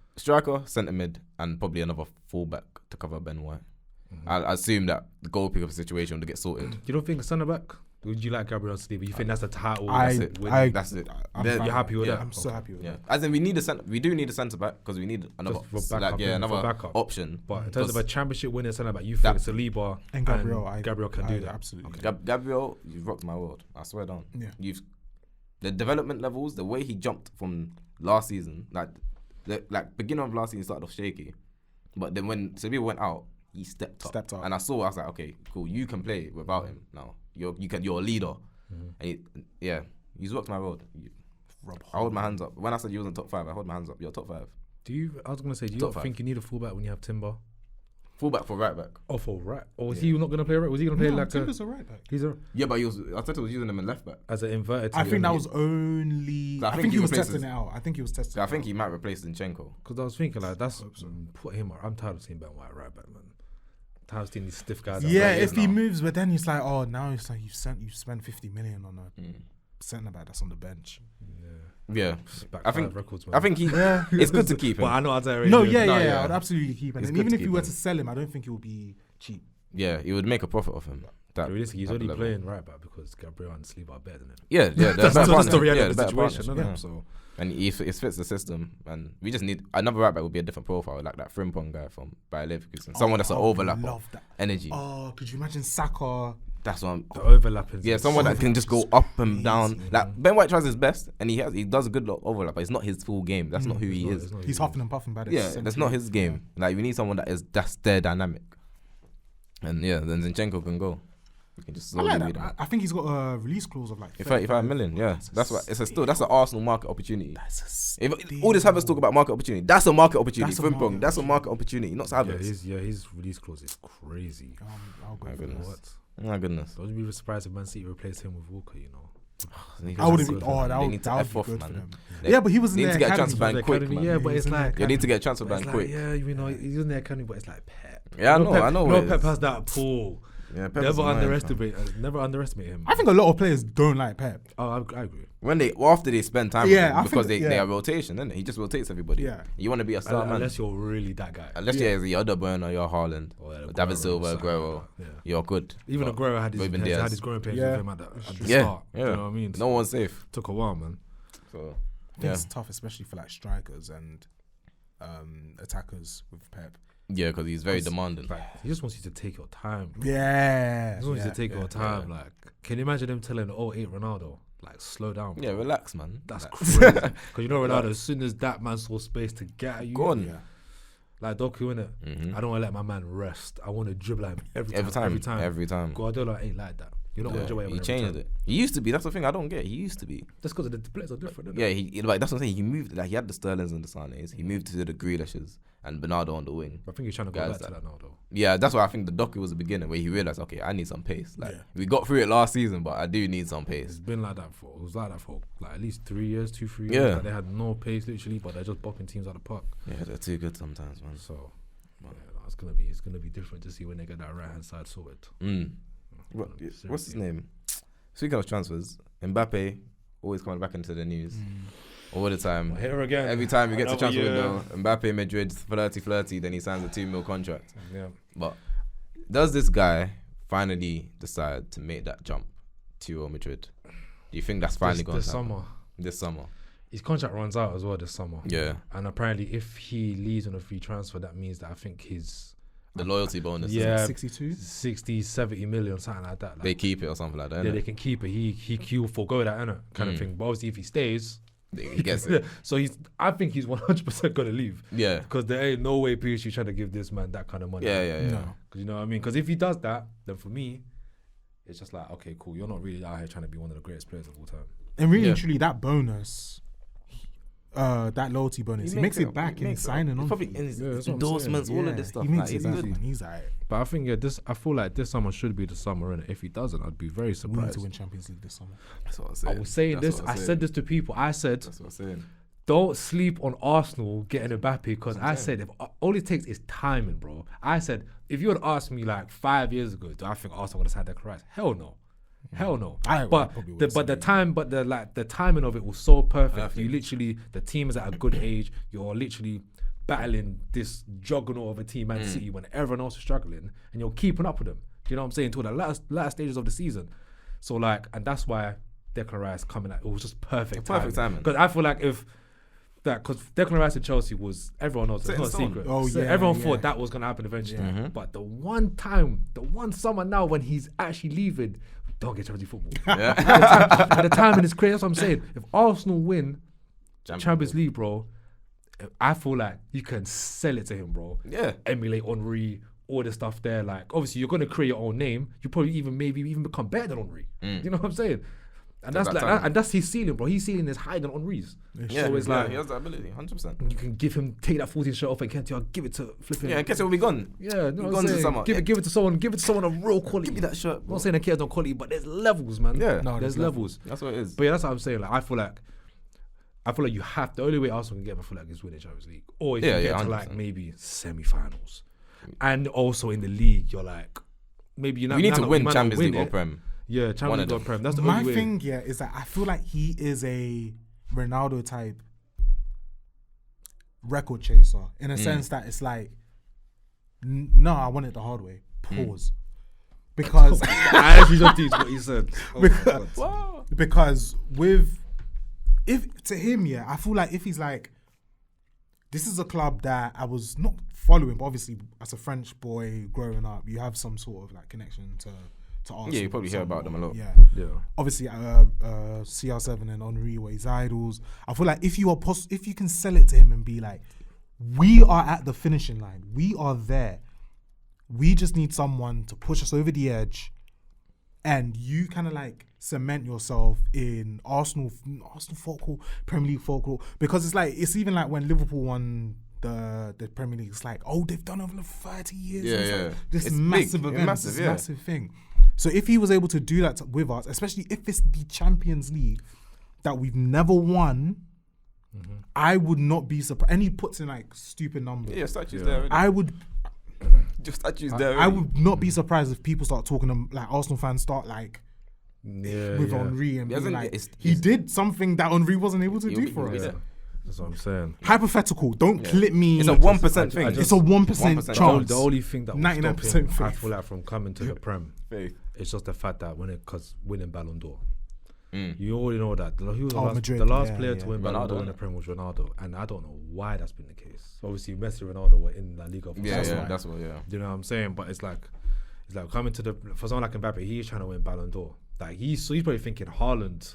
centre mid, and probably another fullback to cover Ben White. I assume that the goal pick-up situation to get sorted. You don't think a centre back? Would you like Gabriel Saliba? You think that's the title? That's it. You're happy with that? I'm so happy with that. As in, we do need a centre back because we need another backup option. But in terms of a championship winning centre back, you think Saliba and Gabriel can do that? Absolutely. Gabriel, you've rocked my world. I swear down. Yeah. The development levels, the way he jumped from last season, like beginning of last season, started off shaky, but then when Saliba went out, he stepped up. And I was like, okay, cool, you can play without him now. You're a leader. And he's rocked my world. I hold my hands up. When I said you wasn't top 5, I hold my hands up. You're top 5. I was gonna say, do you think you need a fullback when you have Timber? Fullback for right back. Oh, for right. Or was he not gonna play right? Was he gonna play like Timber's a right back. But I thought he was using him in left back as an inverted. I think that was only. I think he was testing it out. I think he might replace Zinchenko. Because I was thinking like put him. I'm tired of seeing Ben White right back, man. Tired of seeing these stiff guys. Yeah, if he moves, but then it's like, oh, now it's like you spent 50 million on a centre back that's on the bench. Yeah, I think it's good to keep him. But I know I'd I'd absolutely keep him. And even if you were to sell him, I don't think it would be cheap. Yeah, you would make a profit off him. He's only playing right back because Gabriel and Saliba are better than him. Yeah, that's the reality of the situation, isn't it? So. And it fits the system, and we just need another right back would be a different profile, like that Frimpong guy from Bayer Leverkusen. Someone that's an overlapper, energy. Oh, could you imagine Saka? That's what the overlapping. Yeah, someone that can just go up and down. Like Ben White tries his best, and he does a good overlap, but it's not his full game. That's not who he is. He's huffing and puffing by the that's not his game. Like we need someone that's their dynamic. And then Zinchenko can go. We can just I think he's got a release clause of like 35 million. Yeah, that's what that's an Arsenal market opportunity. All this Havertz talk about market opportunity, that's a market opportunity. Frimpong, that's a market opportunity, not Havertz. His release clause is crazy. My goodness. Don't be surprised if Man City replaced him with Walker. You know. I wouldn't be. That would be good for them. Yeah, but he was in the get a transfer ban quick. Yeah, but it's like you need to get a transfer ban quick. Yeah, you know, he's in the academy, but it's like Pep. Yeah, I know. Pep has that pull. Yeah, never underestimate him. I think a lot of players don't like Pep. Oh, I agree. After they spend time with him, because they are rotation, isn't it? He just rotates everybody. Yeah. You want to be a star man. Unless you're really that guy. Unless you're the other burner, you're Haaland, David Silva, Aguero. You're good. Even Aguero had his growing pains with him at the start. You know what I mean? No one's safe. Took a while, man. So it's tough, especially for like strikers and attackers with Pep. Yeah, because he's very demanding. He just wants you to take your time. Bro. Yeah. He just wants you to take your time. Like, can you imagine him telling 08 Ronaldo, like, slow down, bro. Yeah, relax, man. That's crazy. Because you know Ronaldo, as soon as that man saw space to get at you, gone. Yeah. Like Doku, innit? I don't want to let my man rest. I want to dribble him every time. Guardiola ain't like that. You're not going to enjoy it. He changed it. He used to be. That's the thing I don't get. He used to be. That's because the players are different. Yeah, that's what I'm saying. He moved. Like he had the Sterlings and the Sanes. He moved to the Grealishes and Bernardo on the wing. I think he's trying to go back to that now, though. Yeah, that's why I think the Doku was the beginning where he realized, okay, I need some pace. Like we got through it last season, but I do need some pace. It's been like that for. It was like that for like at least 3 years, 2-3 years. Like they had no pace literally, but they're just bopping teams out of the park. Yeah, they're too good sometimes, man. So it's gonna be different to see when they get that right hand side sorted. What's his name? Speaking of transfers, Mbappe always coming back into the news all the time. Here again. Every time we get to transfer window, Mbappe Madrid flirty, then he signs a 2 mil contract. Yeah. But does this guy finally decide to make that jump to Real Madrid? Do you think that's finally going to happen? This summer. His contract runs out as well this summer. Yeah. And apparently if he leaves on a free transfer, that means that I think the loyalty bonus. Yeah. 60, 70 million, something like that. Like, they keep it or something like that. Yeah, they can keep it. He'll forgo that, innit? Kind of thing. But obviously if he stays, he gets it. So I think he's 100% gonna leave. Yeah. Because there ain't no way PSG trying to give this man that kind of money. Yeah. No. Because you know what I mean? Because if he does that, then for me, it's just like, okay, cool. You're not really out here trying to be one of the greatest players of all time. And really, truly, that bonus, that loyalty bonus, he makes it back in signing on. Probably in his endorsements, all of this stuff. He makes it back. He's like. But I think I feel like this summer should be the summer, innit? If he doesn't, I'd be very surprised. We need to win Champions League this summer. That's what I'm saying. I was saying this. I said this to people. I said, that's what I'm saying. Don't sleep on Arsenal getting Mbappe because I said if all it takes is timing, bro. I said if you had asked me like 5 years ago, do I think Arsenal would have had their rights? Hell no. Hell no. But the timing of it was so perfect. You literally, the team is at a good age. You're literally battling this juggernaut of a team, Man City, when everyone else is struggling, and you're keeping up with them. Do you know what I'm saying? Until the last stages of the season. So like, and that's why Declan Rice coming out. It was just perfect timing. Because I feel like because Declan Rice in Chelsea was, everyone knows, it's not a secret. So everyone thought that was going to happen eventually. But the one summer now when he's actually leaving, don't get Chelsea football. At the time in his career, that's what I'm saying. If Arsenal win Champions League, bro, I feel like you can sell it to him, bro. Yeah. Emulate Henry, all the stuff there. Like, obviously, you're going to create your own name. You probably maybe even become better than Henry. You know what I'm saying? And that's his ceiling, bro. His ceiling is higher than Henry's. So it's like, he has that ability, 100%. You can take that 14 shirt off and Kenty, I'll give it to flipping. Yeah, Kenty will be gone. Yeah, no, gone to summer. Give it to someone of real quality. Give me that shirt. I'm not saying the kids don't quality, but there's levels, man. Yeah, there's levels. That's what it is. But yeah, that's what I'm saying. Like, I feel like you have, the only way Arsenal can get, I feel like, is winning Champions League, or if you get to 100%. Like maybe semi-finals, and also in the league, you're like, maybe you need to win Champions League or Prem. Yeah, Champions League or Prem. That's the only way. My thing, is that I feel like he is a Ronaldo type record chaser in a sense that it's like, no, I want it the hard way. Pause. Because I actually just teach what he said. Because to him, I feel like if he's like, this is a club that I was not following, but obviously as a French boy growing up, you have some sort of like connection to Arsenal. Yeah, you probably hear about them a lot. Yeah. Obviously, CR7 and Henry were his idols. I feel like if you can sell it to him and be like, we are at the finishing line, we are there. We just need someone to push us over the edge, and you kind of like cement yourself in Arsenal folklore, Premier League folklore, because it's even like when Liverpool won the Premier League, it's like, oh, they've done over 30 years. Yeah. This massive event, massive thing. So if he was able to do that with us, especially if it's the Champions League that we've never won, I would not be surprised. And he puts in like stupid numbers. Yeah, statues there already. I would. Just statues there already. I would not be surprised if people start talking, like Arsenal fans start like, with Henry and being like, he did something that Henry wasn't able to do for us. Yeah. That's what I'm saying. Hypothetical. Don't clip me. It's a 1% thing. It's a 1% chance. The only thing that will 99% stop him, faith. I feel like, from coming to the Prem, it's just the fact that because winning Ballon d'Or. You already know that. He was the last player to win Ballon d'Or in the Prem was Ronaldo, and I don't know why that's been the case. Obviously, Messi and Ronaldo were in La Liga. That's what. You know what I'm saying? But it's like coming to for someone like Mbappe, he's trying to win Ballon d'Or. Like he's probably thinking Haaland,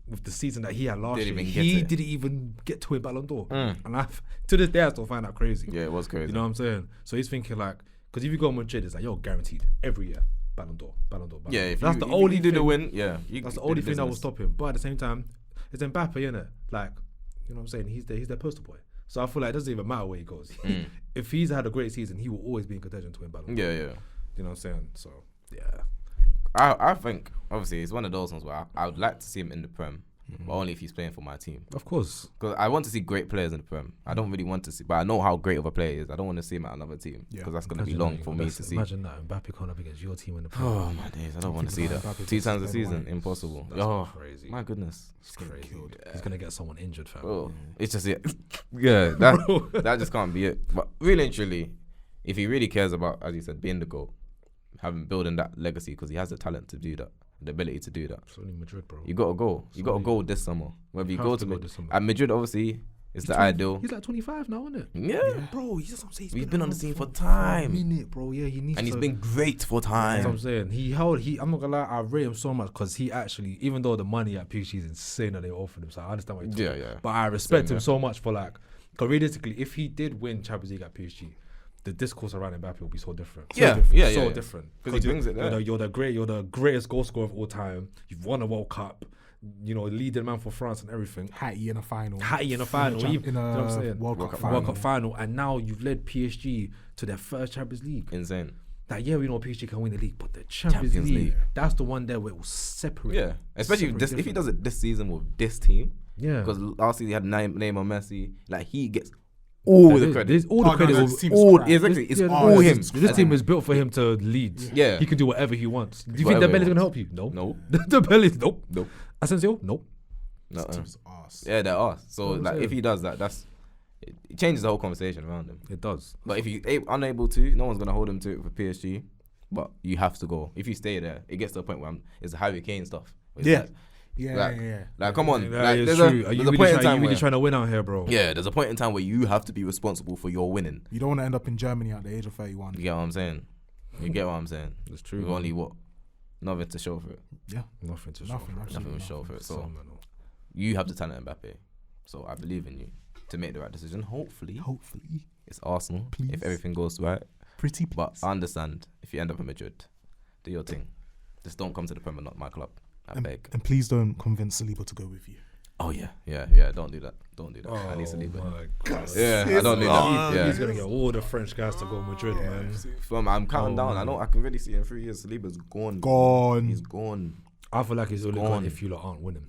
with the season that he had last year, he didn't even get to win Ballon d'Or. And to this day, I still find that crazy. Yeah, it was crazy. You know what I'm saying? So he's thinking like, because if you go to Madrid, it's like, you're guaranteed every year Ballon d'Or. Yeah, if that's the only thing. The win, that's the only thing that will stop him. But at the same time, it's Mbappe, innit? Like, you know what I'm saying? He's their poster boy. So I feel like it doesn't even matter where he goes. If he's had a great season, he will always be in contention to win Ballon d'Or. Yeah. You know what I'm saying? So yeah. I think obviously it's one of those ones where I would like to see him in the Prem, but only if he's playing for my team. Of course, because I want to see great players in the Prem. I don't really want to see, but I know how great of a player he is. I don't want to see him at another team because that's going to be long for me to see. Imagine that Mbappe coming up against your team in the Prem. Oh my days, I don't want to see that. 2 times a season, impossible. That's crazy. My goodness, it's crazy. He's going to get someone injured, fam. Oh, it's just that just can't be it. But really and truly, if he really cares about, as you said, being the GOAT, building that legacy, because he has the talent to do that, the ability to do that. It's only Madrid, bro. You got to go. You got to go this summer. Whether you go to Madrid, obviously, it's the ideal. He's like 25 now, isn't it? Yeah. Bro, he's been on the scene for time. Minute, bro. Yeah, he needs. And he's been great for time. That's what I'm saying. I'm not gonna lie, I rate him so much because he actually, even though the money at PSG is insane that they offered him, so I understand what you're talking about. But I respect him so much for like, because realistically, if he did win Champions League at PSG, the discourse around Mbappe will be so different. So different. Because he brings it there. You're the greatest goal scorer of all time. You've won a World Cup. You know, leading man for France and everything. Hattie in a final. In a World Cup final. And now you've led PSG to their first Champions League. Insane. Like, yeah, we know PSG can win the league, but the Champions League, that's the one there where it will separate. Yeah. Especially if he does it this season with this team. Yeah. Because last season he had Neymar, Messi. Like, he gets all the credit. All the credit. It's all him. This team is built for him to lead. Yeah. He can do whatever he wants. Do you think Dembele's going to help you? No. Dembele's, nope. Asensio? Nope. This team's arse. Yeah, they're arse. So, like, if he does that, it changes the whole conversation around him. It does. But if he's unable to, no one's going to hold him to it for PSG. but you have to go. If you stay there, it gets to a point where it's Harry Kane stuff. It's Yeah. like, Yeah. Like, come on. That Like, is there's true. a Are you point really, in time really trying to win out here, bro? Yeah, there's a point in time where you have to be responsible for your winning. You don't want to end up in Germany at the age of 31. You get what I'm saying? You get what I'm saying? That's true. With only what? Nothing to show for it. Yeah. Nothing to show. Nothing to show for it. So you have the talent, Mbappe. So I believe in you to make the right decision. Hopefully, it's Arsenal. Please. If everything goes right. Pretty please. But I understand if you end up in Madrid, do your thing. Just don't come to the Premier, not my club. I beg. And please don't convince Saliba to go with you. Oh yeah. Don't do that. Oh, I need Saliba. my God. Yeah, I don't do that. Yeah. He's gonna get all the French guys to go Madrid, man. I'm counting down. I know I can really see in 3 years Saliba's gone. He's gone. I feel like he's only gone if you lot aren't winning.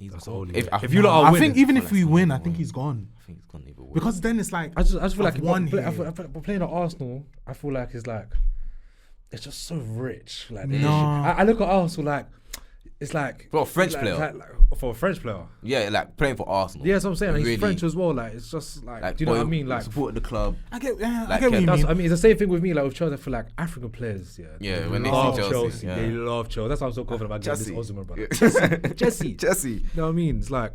That's gone. only if you lot are winning. I think even if we win, I think he's gone. I think he's gone even worse. Because then it's like I just feel like we're playing at Arsenal, I feel like it's just so rich. Like No. I look at Arsenal like it's like For a French player. like, for a French player. Yeah, like playing for Arsenal. Yeah, that's what I'm saying. Like, Really. he's French as well. Like it's just like do you know what I mean? Like supporting the club. I get what Like, you Kev, mean. I mean, it's the same thing with me. Like with Chelsea, I feel like African players. Yeah, when they love see Chelsea, yeah. they love Chelsea. That's why I'm so confident about getting Jesse. this Osman, brother. Yeah. Jesse. You You know what I mean? It's like,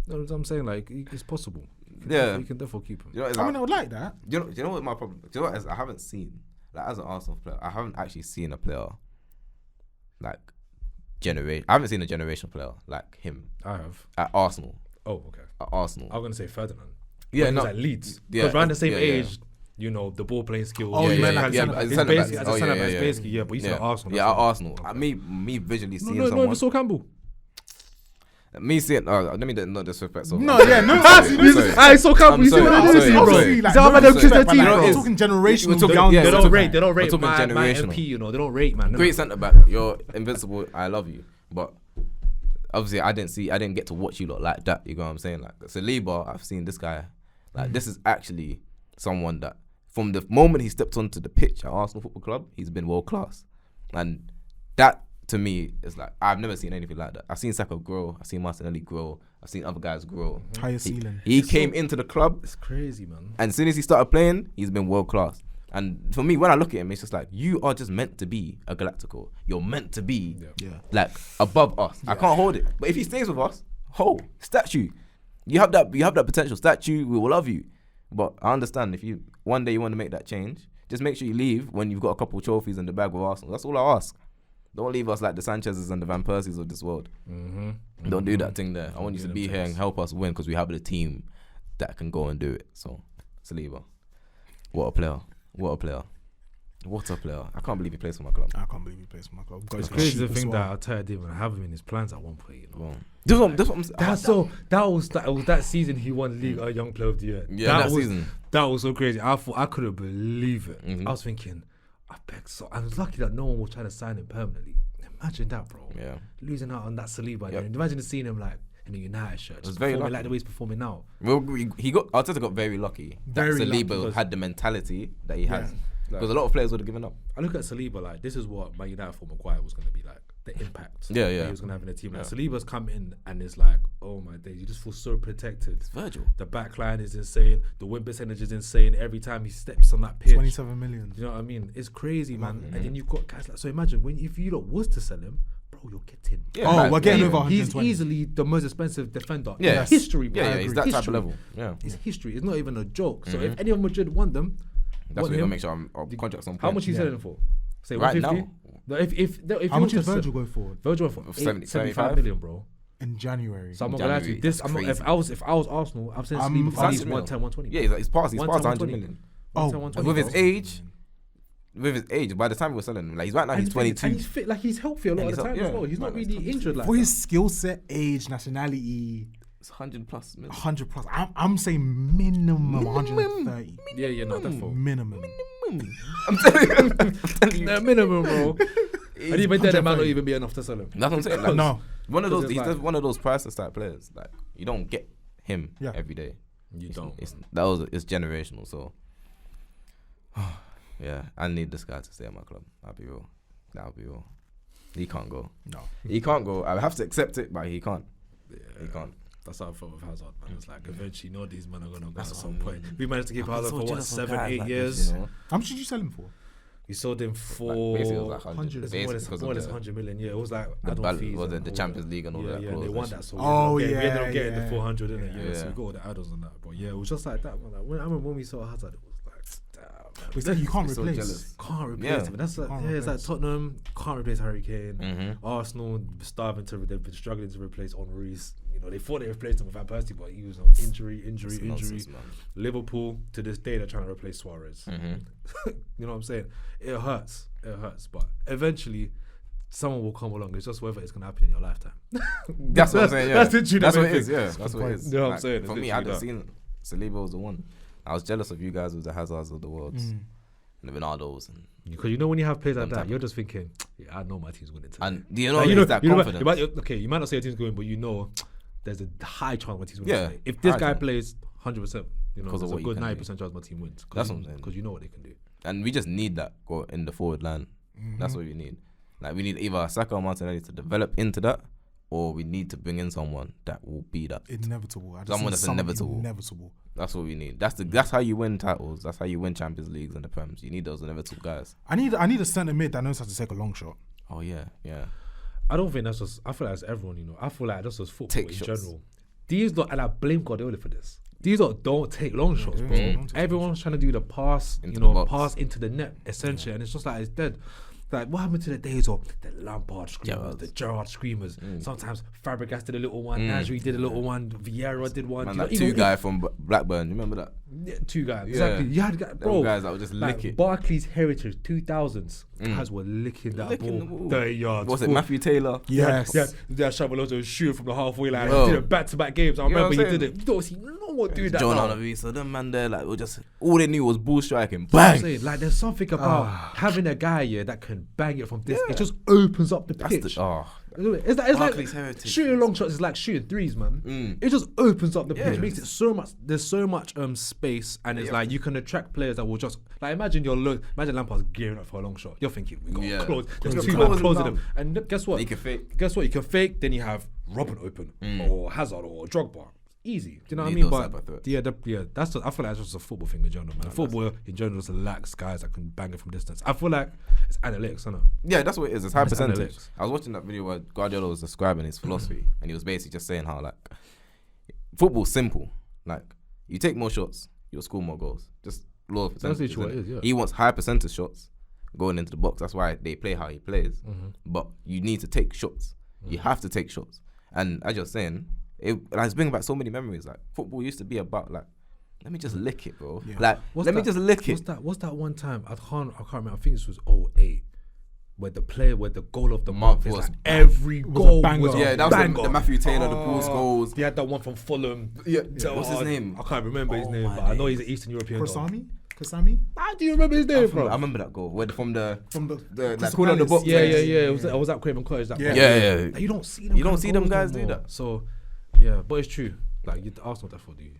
you know what I'm saying? Like it's possible. You can definitely keep him. You know, it's I like, mean, I would like that. do you know what my problem? Do you know what? I haven't seen, like, as an Arsenal player, I haven't actually seen a player like I haven't seen a generational player like him I have. at Arsenal. Oh, okay. At Arsenal. I'm gonna say Ferdinand. Yeah, But no. he's at Leeds. Yeah, Because around the same yeah. age, you know, the ball playing skills. Oh, you meant like it's centre back. basically as a Oh, centre back, yeah. basically, yeah. But he's at Arsenal. Yeah, that's at why. Arsenal. Me visually seeing No, someone. no, Sol Campbell. Me seeing. Let me not disrespect. So No, yeah, no. Aye, Sol Campbell. I'm You see sorry, what I'm I'm sorry, saying, I'm bro? sorry. He's out of them Christian Like, team, we're bro. talking generational. talking- young yeah, They centre don't back. rate. They don't We're rate talking my generational. MP. You know, they don't rate, man. Great centre back. You're invincible. I love you, but obviously I didn't get to watch you lot like that. You know what I'm saying? Like Saliba, I've seen this guy. Like this is actually someone that from the moment he stepped onto the pitch at Arsenal Football Club, he's been world class, and that to me is like I've never seen anything like that. I've seen Saka grow. I've seen Martinelli grow. I've seen other guys grow. Higher ceiling. He came into the club, It's crazy, man. and as soon as he started playing, he's been world class. And for me, when I look at him, it's just like you are just meant to be a Galactical. You're meant to be like above us. I can't hold it. But if he stays with us, statue. You have that potential. Statue, we will love you. But I understand if you one day you want to make that change, just make sure you leave when you've got a couple of trophies in the bag with Arsenal. That's all I ask. Don't leave us like the Sanchez's and the Van Persies of this world. Don't do that thing there. I want you to be here and help us win because we have the team that can go and do it. So, Saliba, what a player. I can't believe he plays for my club. I can't believe he plays for my club. It's crazy to think that Arteta didn't even have him in his plans at one point. You know, This is what I'm saying. that was that season he won League Young Player of the Year. Yeah, that season. That was so crazy. I thought I couldn't believe it. Mhm. I was thinking, I was lucky that no one was trying to sign him permanently. Imagine that, bro. Yeah. Losing out on that Saliba. Yep. And imagine seeing him like in a United shirt. was Just very performing lucky. like the way he's performing now. Well, Arteta got very lucky. Very that lucky, Saliba because- had the mentality that he has. Yeah. Because a lot of players would have given up. I look at Saliba like this is what Man United for Maguire was going to be like. The impact Yeah, that yeah. he was going to have in the team. Like Yeah. Saliba's come in and it's like, oh my days, you just feel so protected. It's Virgil. The back line is insane. The win percentage is insane. Every time he steps on that pitch. 27 million. You know what I mean? It's crazy, man. Mhm. And then you've got guys like, so imagine if you lot was to sell him, bro, you're getting. Yeah, Oh, man. we're getting Yeah. over He's 120. easily the most expensive defender Yeah. in history, bro. Yeah, he's that type of History. level. Yeah. It's history. It's not even a joke. So Mhm. if any of Madrid want them, That's want what you're him, going to make sure our contract's on point. how much are you Yeah. selling him for? Say Right 150? now? No, if How you much was is to Virgil going forward? Virgil went for 70, 75 million, bro. In January. So I'm not gonna lie to you. January, This, that's I'm not, crazy. if I was Arsenal, I'm saying I'm Saliba for at least fancy 110, 120. Yeah, he's past 100 120. million. 110, With his 120, bro. age, by the time we were selling him, like right now And he's 22. And he's fit, like he's healthy a lot And of the he's time up- as well. yeah. He's not Right, really injured like For that. his skill set, age, nationality, It's 100 plus million. 100 plus. I'm saying minimum 130. Yeah, no, definitely. Minimum. I'm telling you. No, minimum, bro. And even then, it might not 130. even be enough to sell him. That's what I'm saying. Like, No. One of those, Because he's it's just like- one of those priceless type players. Like you don't get him Yeah. every day. You don't. It's generational. So yeah, I need this guy to stay at my club. I'll be real. He can't go. No. He can't go. I have to accept it, but he can't. He can't. That's how I felt with Hazard, man. It's like eventually, these men are gonna go That's at what some I point. mean. We managed to keep I'm Hazard so for what, jealous of 7, guys 8 like years. this, you know? How much did you sell him for? We sold him for basically it was like 100. It's more or less 100 million. Yeah, it was like add-on fees. Was it the Champions League and all that? Yeah, they won that. So we ended up getting the 400 in it. Yeah, so Yeah. we got all the add-ons on that. But yeah, it was just like that. Man. Like, I remember when we saw Hazard, it was like, damn. It's like you can't So replace. jealous. Can't replace Yeah. him. That's like, Can't it's like replace. Tottenham can't replace Harry Kane. Mm-hmm. Arsenal they've been struggling to replace Henry's. You know, they thought they replaced him with Van Persie, but he was on injury. Nonsense, man. Liverpool to this day they're trying to replace Suarez. Mm-hmm. You know what I'm saying? It hurts, but eventually someone will come along. It's just whether it's gonna happen in your lifetime. That's what I'm saying. Yeah, That's literally that's the what main it is. thing. Yeah, that's what it is. You know what I'm Like, saying? For It's me, I'd have literally seen Saliba was the one. I was jealous of you guys with the Hazards of the worlds and the Ronaldos and Because you know when you have players like Them that, type you're just thinking, yeah, I know my team's winning today. and you know Like, it's that confidence. you might not say your team's going, but you know there's a high chance my team's winning Yeah, today. If this high guy chance. plays 100%, you know, Because of there's a what you good can 90% chance my team wins. That's what I'm saying. Because you know what they can do. And we just need that go in the forward line. That's what we need. Like we need either Saka or Martinelli to develop into that, or we need to bring in someone that will be that. Inevitable. Someone that's inevitable. Inevitable. That's what we need. That's how you win titles. That's how you win Champions Leagues and the Prems. You need those inevitable guys. I need a centre mid that knows how to take a long shot. Oh yeah. I don't think that's just. I feel like it's everyone. You know, I feel like that's just football Take in shots. general. These lot, and I blame Guardiola for this. These lot don't take long shots, bro. don't take Everyone's trying to do the pass, Into the box. pass into the net essentially, and it's just like it's dead. Like what happened to the days of the Lampard screamers, the Gerrard screamers? Sometimes Fabregas did a little one, Nasri did a little one, Vieira did one. Man, You know, that even- two guy from Blackburn. You remember that? Yeah, two guys, Yeah. exactly. You had Them bro, guys that would just like lick it. Barclays Heritage 2000s guys were licking that Licking the ball ball. 30 yards. Was it full- Matthew Taylor? Yes. Yeah, Shabalotto shooting from the halfway line. Bro. He did it back-to-back games. I You know remember what he I'm did it. You don't see no one doing that John now. Onovi. So them man there, like, were just all they knew was ball striking. I'm Bang. saying, like, there's something about having a guy here that can bang it from this. It just opens up the That's pitch. the It's like Barclays Heritage. shooting long shots is like shooting threes, man. It just opens up the pitch, makes it so much. There's so much space, and it's like you can attract players that will just like imagine imagine Lampard's gearing up for a long shot. You're thinking we got to close. There's Close two him men down. closing them, and guess what? You can fake. Guess what? You can fake. Then you have Robin open or Hazard or Drogba. Easy. Do you know what I Need mean? those cyber But threats. that's just, I feel like it's just a football thing in general, man. Football in general just lacks guys that can bang it from distance. I feel like it's analytics, isn't it? Yeah, that's what it is. It's high It's percentage. analytics. I was watching that video where Guardiola was describing his philosophy, and he was basically just saying how like football's simple. Like you take more shots, you'll score more goals. Just law of percentage. literally what it is, yeah. He wants high percentage shots going into the box. That's why they play how he plays. But you need to take shots. You have to take shots. And as you're saying, it's bringing back so many memories. Like football used to be about like, let me just lick it, bro. Yeah. Like let me just lick it. What's that one time? I can't remember. I think this was 2008. Where the goal of the month is was like every goal banger. was a Yeah, that was banger. the Matthew Taylor, the Bruce goals. He had that one from Fulham. Yeah, what's his name? I can't remember his name, my but I know he's an Eastern European guy. Kasami? How do you remember his name, I bro? remember that goal. Where from the like Crystal corner of the Palace. box. Yeah. It was at Craven Cottage. That Yeah. one. Yeah. Like, you don't see them. You don't kind of see them goals guys no do more. that. So, yeah, but it's true. Like Arsenal, therefore do.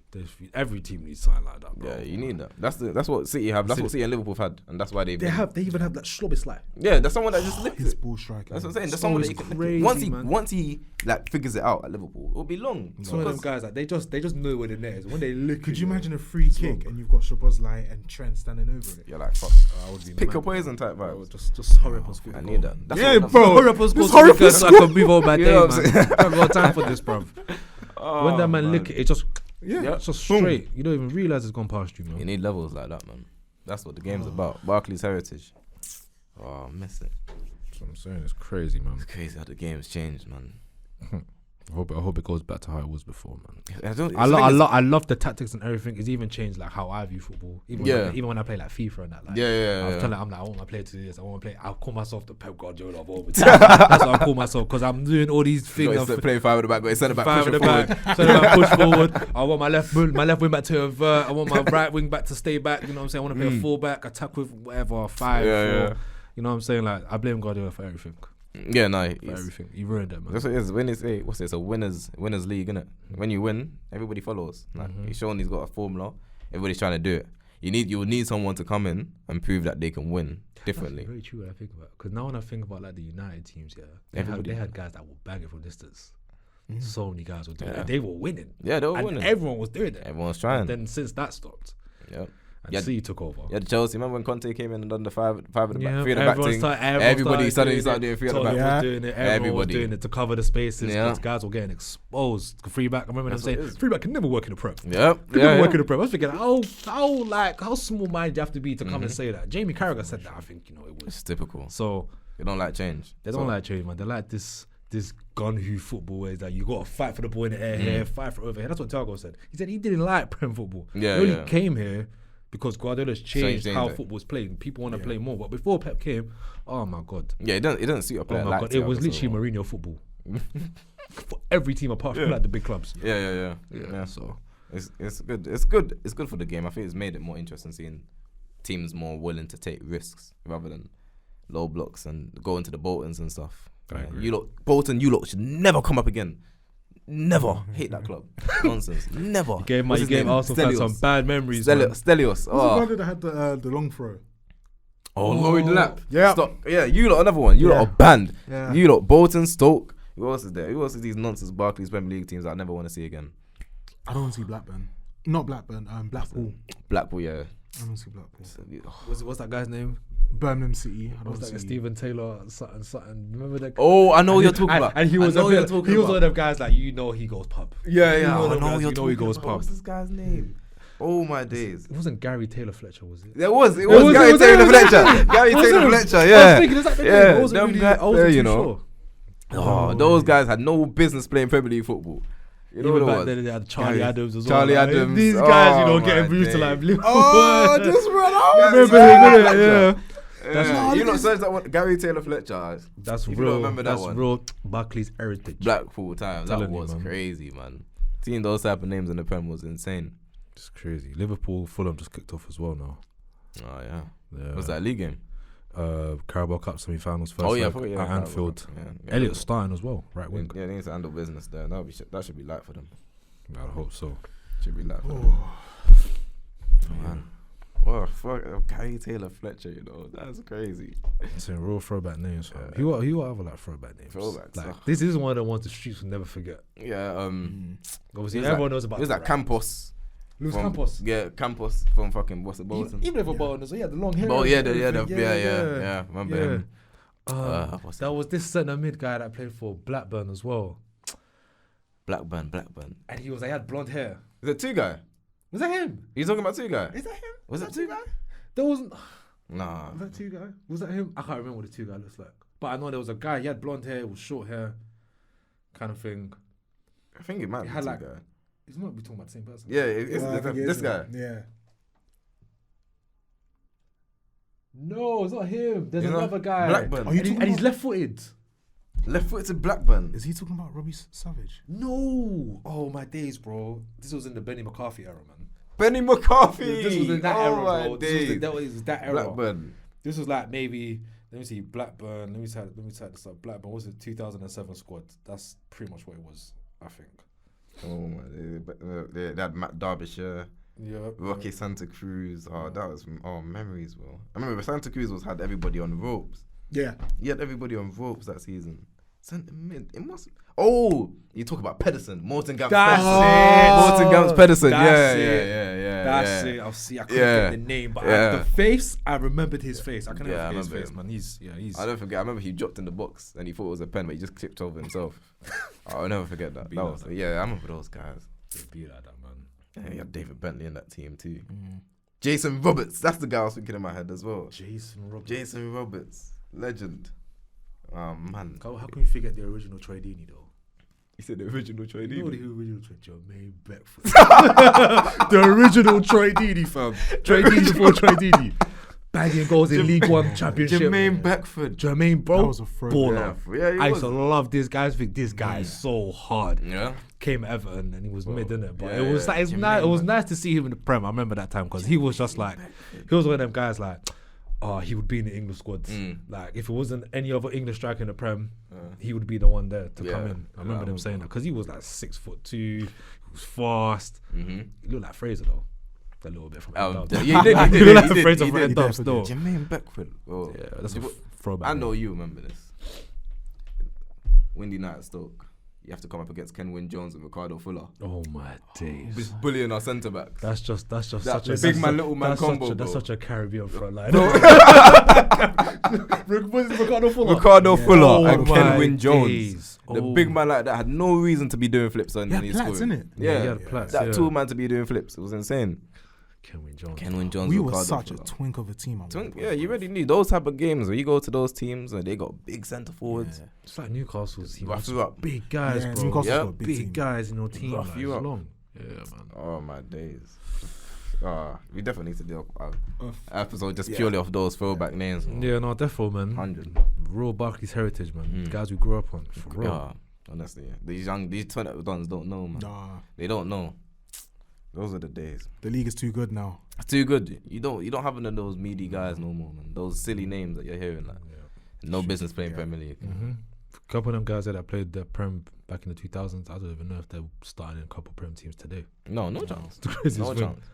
Every team needs something like that, bro. Yeah, you need that. That's what City have. That's what City and Liverpool have had, and that's why They even have that Schlobislai. Yeah, there's someone that just licks His it. ball striking. That's what I'm saying. There's So someone that it's you can lick crazy, it. Once he like figures it out at Liverpool, it'll be long. It's one of them guys that they just know where the net is. When they look, Could you imagine a free kick and you've got Szoboszlai and Trent standing over it? You're like, fuck. I would be Pick mad, your poison bro. type vibes. Just hurry up and score. I need that. That's Yeah, what- bro. Hurry up and score. Just hurry up and So I can move on my You day, know man. what I'm I haven't got time for this, bro. When that man lick it just Yeah. it's just Boom. straight. You don't even realize it's gone past you, You man. need levels like that, man. That's what the game's about. Barclays Heritage. Oh, I miss it. That's what I'm saying. It's crazy, man. It's crazy how the game's changed, man. I hope it goes back to how it was before, man. I I love the tactics and everything. It's even changed like how I view football. Yeah. Even when I play like FIFA and that. Like, I'm like, I want my player to do this. I want to play. I'll call myself the Pep Guardiola of all. That's what I call myself because I'm doing all these things. I'm Play five at the back, got his centre back, five push at it the forward. back, centre back push forward. I want my left wing back to avert. I want my right wing back to stay back. You know what I'm saying? I want to play a full back, attack with whatever 5, 4. Yeah. You know what I'm saying? Like I blame Guardiola for everything. Yeah, no, For everything. He ruined it, man. that's what it is. When it's it's a winners league, innit? When you win, everybody follows. Like he's shown he's got a formula. Everybody's trying to do it. You will need someone to come in and prove that they can win differently. That's very true when I think about it. Because now when I think about like the United teams, they had guys that will bang it from distance. So many guys were doing it. They were winning. Yeah, they were And winning. everyone was doing it. Everyone's trying. Then since that stopped, Yeah. And City took over. Yeah, Chelsea. Remember when Conte came in and done the five at the back, 3 at the back thing? Everybody suddenly started doing 3 at the back. Was doing it. Everyone was doing it to cover the spaces. Yeah. Because guys were getting exposed. Free back. I remember them saying, free back can never work in the Prem. Yep. Can never work in the Prem. I was thinking, how small minded you have to be to come and say that. Jamie Carragher said that. I think it was. It's typical. So they don't like change. They don't like change, man. They like this gun-who football where it's like you got to fight for the ball in the air here, fight for it over here. That's what Thiago said. He said he didn't like Prem football. He only came here because Guardiola's changed how football's played. People want to play more. But before Pep came, oh my God. Yeah, it doesn't suit a player. Oh my God. It was literally Mourinho football. For every team apart from like the big clubs. Yeah. So it's good. It's good for the game. I think it's made it more interesting seeing teams more willing to take risks rather than low blocks and go into the Boltons and stuff. Bolton, you lot should never come up again. Never. Hate that club. Nonsense. Never. You gave Arsenal fans some bad memories. Stelios. Who's the guy that had the long throw? Laurie Delap. Yeah. Stop. Yeah, you lot another one. You lot are banned. Yeah. You lot Bolton, Stoke. Who else is there? Who else is these nonsense Barclays Premier League teams that I never want to see again? I don't want to see Blackburn. Not Blackburn. Blackpool. Blackpool, yeah. I don't want to see Blackpool. What's that guy's name? Birmingham City. I don't What's see that? Stephen Taylor, something. Remember that? Oh, I know what you're talking about. And he was one of them guys like he goes pub. Yeah. I know He goes pub. What's this guy's name? Oh my days! It wasn't Gary Taylor Fletcher, was it? It was Gary Taylor Fletcher. Gary Taylor Fletcher. Yeah. I was thinking, is that the name? I wasn't you too know. sure. Oh, those guys had no business playing Premier League football. You know Even what back it then was? they had Charlie Adams as well. Charlie Adams. These guys, getting my bruised to days. like blue. Oh, just run out. Remember him, yeah. You know, search that one. Gary Taylor Fletcher. That's If you real. don't remember that That's one. real Barclays heritage. Blackpool times. That Telling you, was man. crazy, man. Seeing those type of names in the Prem was insane. It's crazy. Liverpool, Fulham just kicked off as well now. Oh yeah. Yeah. Was that a league game? Carabao Cup semi-finals first. Oh yeah, at Anfield. Yeah, Elliot's starting as well, right wing. Yeah, they need to handle business there. That should be light for them. I hope so. Should be light for them. Oh, man. Well, fuck Gary Taylor Fletcher, that's crazy. It's a real throwback names. Fam. He will have like throwback names. Throwbacks. Like this is one of the ones the streets will never forget. Yeah. Obviously, everyone knows about. Who's that? Campos. Luis Campos. Yeah, Campos from fucking what's it, Bolton? Even if a Bolton, so yeah, the long hair. Oh yeah, remember him. That was this centre mid guy that played for Blackburn as well. Blackburn. And he had blonde hair. Is it two guy? Was that him? You talking about two guy? Is that him? Was it two guy? There wasn't. Nah. Was that two guy? Was that him? I can't remember what the two guy looks like. But I know there was a guy. He had blonde hair, with short hair, kind of thing. I think it might be had two like- guy. He's not be talking about the same person. Yeah, it's I think it this is guy. him. Yeah. No, it's not him. There's You know, another guy. Blackburn. Are you And, talking he's about- left-footed. Left foot to Blackburn. Is he talking about Robbie Savage? No. Oh my days, bro. This was in the Benny McCarthy era, man. Benny McCarthy. This was in that era, my bro. days. That was that era. Blackburn. This was like maybe. Let me see. Blackburn. Let me type this up. Blackburn was the 2007 squad. That's pretty much what it was, I think. Oh my days. They had Matt Derbyshire. Yeah. Rocky Santa Cruz. Oh, that was memories, bro. I remember Santa Cruz had everybody on ropes. Yeah. He had everybody on ropes that season. Centre mid. It must. Oh, you talk about Pedersen, Morton Gamps. That's Pedersen. it. Morton Gamps Pedersen. That's Yeah. it. That's it. I'll see. I couldn't Yeah. get the name, but Yeah. the face. I remembered his face. I can never Yeah, I forget his remember face, him. man. He's. I don't forget. I remember he dropped in the box and he thought it was a pen, but he just clipped over himself. I'll never forget that. Be That like was, that. yeah, I remember those guys. It'd be like that, man. Yeah, he had David Bentley in that team too. Jason Roberts. That's the guy I was thinking in my head as well. Jason Roberts. Legend. Oh, man. How can you forget the original Troy Deeney, though? He said the original Troy You know Deeney. the original Troy Jermaine Beckford. The original Troy Deeney, fam. Troy Deeney before Troy Deeney. Bagging goals in League One Championship. Jermaine Beckford. Jermaine, bro. That was a throw. Baller. Yeah, he I was. used to love this guy. I think this guy is so hard. Yeah. Came at Everton and he was mid, innit? But yeah, it was yeah. like it was nice to see him in the Prem. I remember that time because he was just like he was one of them guys like, he would be in the English squads. Like if it wasn't any other English striker in the Prem, he would be the one there to come in. I remember them saying that because he was like 6'2", he was fast. He looked like Fraser though. A little bit from Yeah, he he did. looked like the Fraser from Red Doves though. Jermaine Beckford. Oh. Yeah, that's a throwback. I know you remember this. Windy night at Stoke. you have to come up against Ken Wynne-Jones and Ricardo Fuller. Oh my days! Just bullying our centre backs. That's just That such a big man, little man combo. That's such a Caribbean front line. Ricardo Fuller and my Ken Wynne-Jones. days. The big man like that had no reason to be doing flips on Yeah, his Platts, scoring. innit? Yeah, he had Platts, that yeah. tall man to be doing flips. It was insane. Ken Wynne-Jones. Ken Wynne-Jones. We were Ricardo such a Fuller. twink of a team. Yeah, you already knew those type of games where you go to those teams and they got big centre forwards. It's like Newcastle's team. Rough you up. Big guys, Yeah, bro. Newcastle's Yep. got a big Big team. guys in your team. Rough Like, you it's up. long. Yeah, man. Oh my days. We definitely need to do an Of- episode just purely off those throwback names. Man. Yeah, no, defo, man. 100. Real Barclays heritage, man. Guys we grew up on. For real. Yeah, honestly, these 20 dons don't know, man. Nah, They don't know. Those are the days. the league is too good now. It's too good. You don't have none of those meaty guys no more, man. Those silly names that you're hearing, like no business playing Premier League. A couple of them guys that played the Prem back in the 2000s, I don't even know if they're starting in a couple of Prem teams today. No chance. The craziest No thing. chance.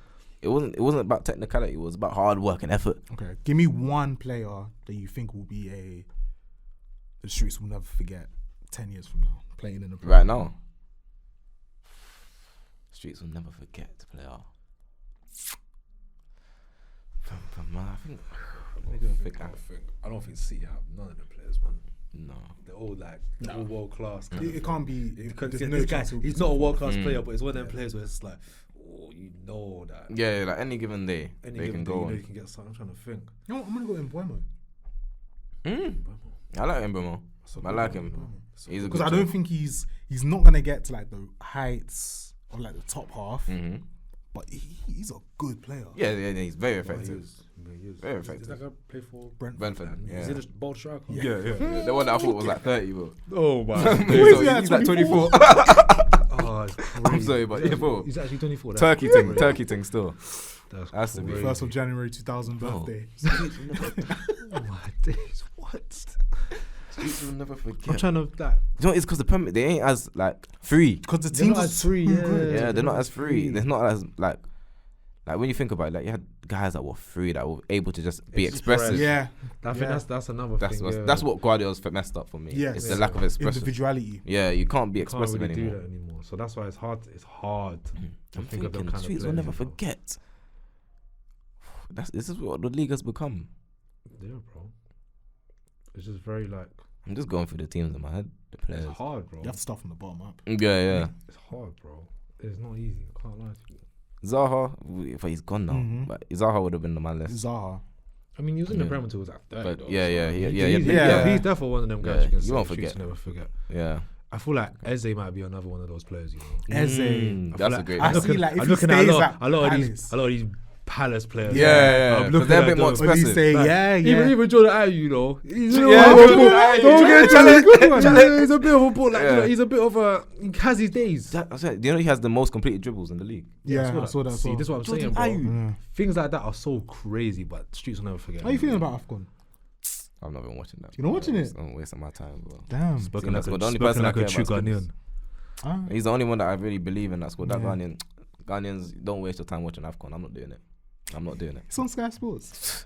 It wasn't about technicality. It was about hard work and effort. Okay, give me one player that you think will be the streets will never forget 10 years from now playing in the Premier Right League. now, streets will never forget to play out. I don't think City have none of the players, man. No. They're all all world class. It can't be. Because There's this no guy, chance he'll be he's not a world class Mm. player, but it's one of them players where it's like, oh, you know that. Yeah, like any given day, Any they given can day, go you know on. you can get something. I'm trying to think. No, I'm gonna go in Buemo. I like Mbemo. I like him. He's a Because good I don't choice. think he's not gonna get to like the heights of like the top half, Mhm. but he's a good player. Yeah, he's very He effective. is. Very Is that effective. guy play for Brentford. Is Yeah. he the bald striker? Yeah. The one that I thought was like 30, bro. Oh my. He's like 24. Oh, it's crazy. I'm sorry, but yeah, bro. He's actually 24. That's Turkey crazy. thing still. That's Has to be. crazy. 1st of January 2000 Bro. birthday. Oh my days. What? Streets will never forget. I'm trying to You know, it's because the Premier they ain't as like free. Because the They're teams not are as free, too yeah. good. Yeah, they're not as free. They're not as like when you think about it, like you had guys that were free that were able to just be expressive. Yeah, I think that's another That's thing. that's what Guardiola's messed up for me. Yes. It's the lack of expression. individuality. Yeah, you can't be You can't expressive really anymore. do that anymore. So that's why it's hard. It's hard to I'm think of them thinking kind of streets players. will never you know. forget. This is what the league has become. Yeah, bro. It's just very like I'm just going through the teams in my head, the players. it's hard, bro. You have to start from the bottom up. Yeah. It's hard, bro. It's not easy. I can't lie to you. Zaha, but he's gone now. Mhm. But Zaha would have been on my list. Zaha. I mean, he was in the Yeah. Bremen until he was like 30. But though, yeah, so yeah, he's definitely one of them guys Yeah, you can you say won't streets forget. never forget. Yeah. I feel like Eze might be another one of those players, you know. Eze. I feel That's a like great I one. see, like, if I'm he looking at stays a at lot Palace. of these Palace players. Yeah. I'm looking They're a at bit more those. What do you expressive. say? Like, Yeah. Even Jordan Ayew, you know, he's a Yeah, bit of a Jordan ball. Ayew, Don't get Jordan good one. Ayew. He's a bit of a ball. Like, you Yeah. know, he's a bit of a. He has his days. Do you know he has the most completed dribbles in the league? Yeah, I saw that. See, this is what I'm saying, Jordan bro. Ayew. Yeah. Things like that are so crazy, but streets will never forget. How are you feeling about AFCON? I've not been watching that. You're not watching it? I'm wasting my time, bro. Damn. Spoken That's like what the only spoken person I like a care true about is Ghanaian. Ah. He's the only one that I really believe in that squad. That Yeah. Ghanaians, don't waste your time watching AFCON. I'm not doing it. It's on Sky Sports.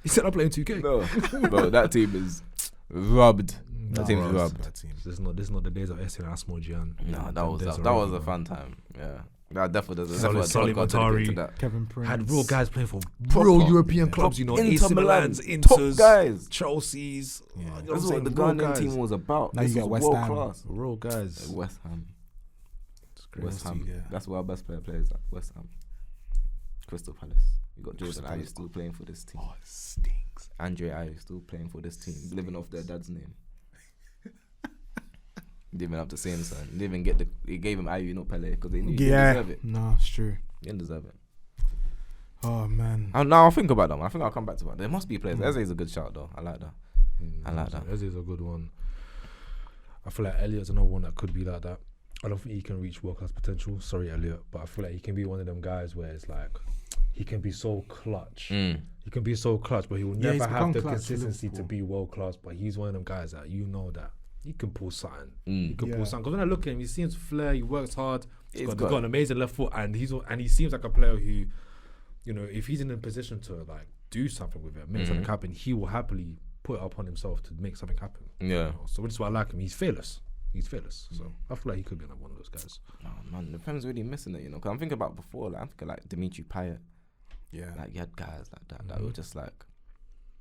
He said I'm playing 2K. No, bro, that team is rubbed. That team's bro, rubbed. This is not the days of Essien Asmo Gian. No, that was a fun time. Yeah, that definitely does. Solly Matari. That. Kevin Prince. Had real guys playing for Proper. real European clubs, you know, Inter AC Milan, Milans, top Inters, guys. Chelsea's. Yeah. You know This what is I'm what the saying? Real Ghanaian guys. team was about. Now you This get was West world Ham. class. Real guys. West Ham. It's crazy. West Ham. yeah. That's where our best player plays at. West Ham. Crystal Palace. You got Jordan Ayew still playing for this team. Oh, it stinks. Andre Ayew still playing for this team, living off their dad's name. Didn't even have to say him, son. Didn't even get he gave him Ayew, not Pele, because they knew he didn't deserve it. No, it's true. He didn't deserve it. Oh man. Now I'll think about that one. I think I'll come back to that. There must be players. Eze is a good shout though. I like that. I like that. Eze's a good one. I feel like Elliot's another one that could be like that. I don't think he can reach world class potential. Sorry, Elliot, but I feel like he can be one of them guys where it's like he can be so clutch. He can be so clutch, but he will Yeah, he's never have become the clutch for consistency to Liverpool. be world class. But he's one of them guys that you know that he can pull something. He can Yeah. pull something. Because when I look at him, he seems flair. He works hard. He's He's got an amazing left foot, and he seems like a player who, you know, if he's in a position to like do something with it, minutes on the cap, and he will happily put it upon himself to make something happen. Yeah. You know? So which is why I like him. He's fearless. So I feel like he could be one of those guys. Oh, man, the Prem's really missing it, you know. Because I'm thinking about before, like, I'm thinking like Dimitri Payet. Yeah. Like, you had guys like that were just like,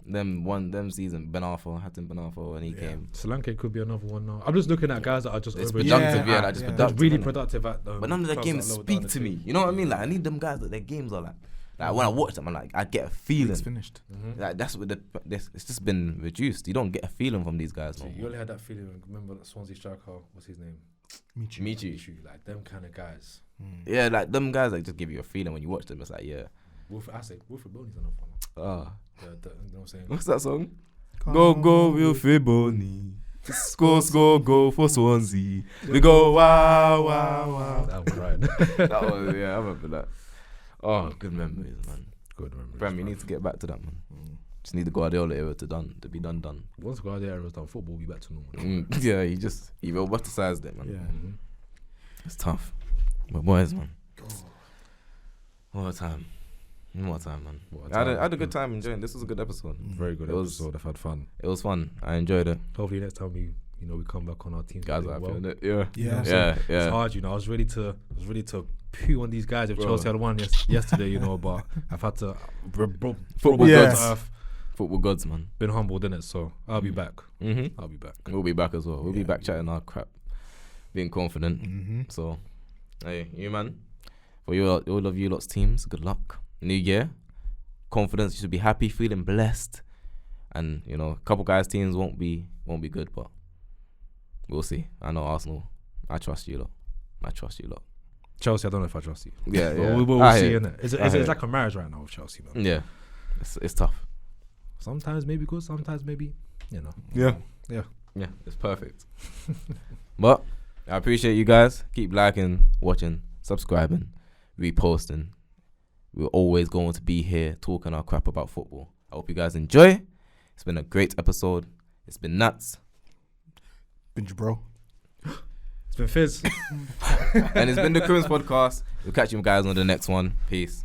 them season, Ben Arthur, when he came. Solanke could be another one now. I'm just looking at guys that are just productive, productive, really productive at them. But none of their games speak to me. You know what I mean? Like, I need them guys that their games are like when I watch them, I'm like, I get a feeling. It's finished. Like, that's what it's just been reduced. You don't get a feeling from these guys. So you only had that feeling. Remember that Swansea striker? What's his name? Michi. Like them kind of guys. Yeah, like them guys like just give you a feeling when you watch them. It's like, yeah. Wilfred Boney's another one. Oh. You know what I'm saying? What's that song? Go Wilfred Boney. Score go for Swansea. We go wow. That was right. That was, I remember that. Oh, good memories, man. Good memories. Prem, you need to get back to that, man. Just need the Guardiola era to be done. Once Guardiola was done, football will be back to normal. Yeah, he roboticized it, man. Yeah. It's tough. But boys, man. One more time, man. I had a good time enjoying. This was a good episode. Very good episode. I've had fun. It was fun. I enjoyed it. Hopefully next time we come back on our team. Guys are feeling it. Yeah. It's hard, you know. I was ready to poo on these guys if Chelsea had won yesterday, you know. But I've had to football gods. Football gods, man. Been humbled, innit? So I'll be back. I'll be back. We'll be back as well. We'll be back chatting our crap, being confident. So, hey, you man. For all of you lot's teams, good luck. New year, confidence. You should be happy, feeling blessed, and you know, a couple guys' teams won't be good, but we'll see. I know Arsenal. I trust you lot. Chelsea, I don't know if I trust you. Yeah. We'll see, innit? It's like a marriage right now with Chelsea, man. Yeah, it's tough. Sometimes maybe good, sometimes maybe, you know. Yeah, it's perfect. But I appreciate you guys. Keep liking, watching, subscribing, reposting. We're always going to be here talking our crap about football. I hope you guys enjoy. It's been a great episode. It's been nuts. Been your bro. It's been Fizz. And it's been the Crims Podcast. We'll catch you guys on the next one. Peace.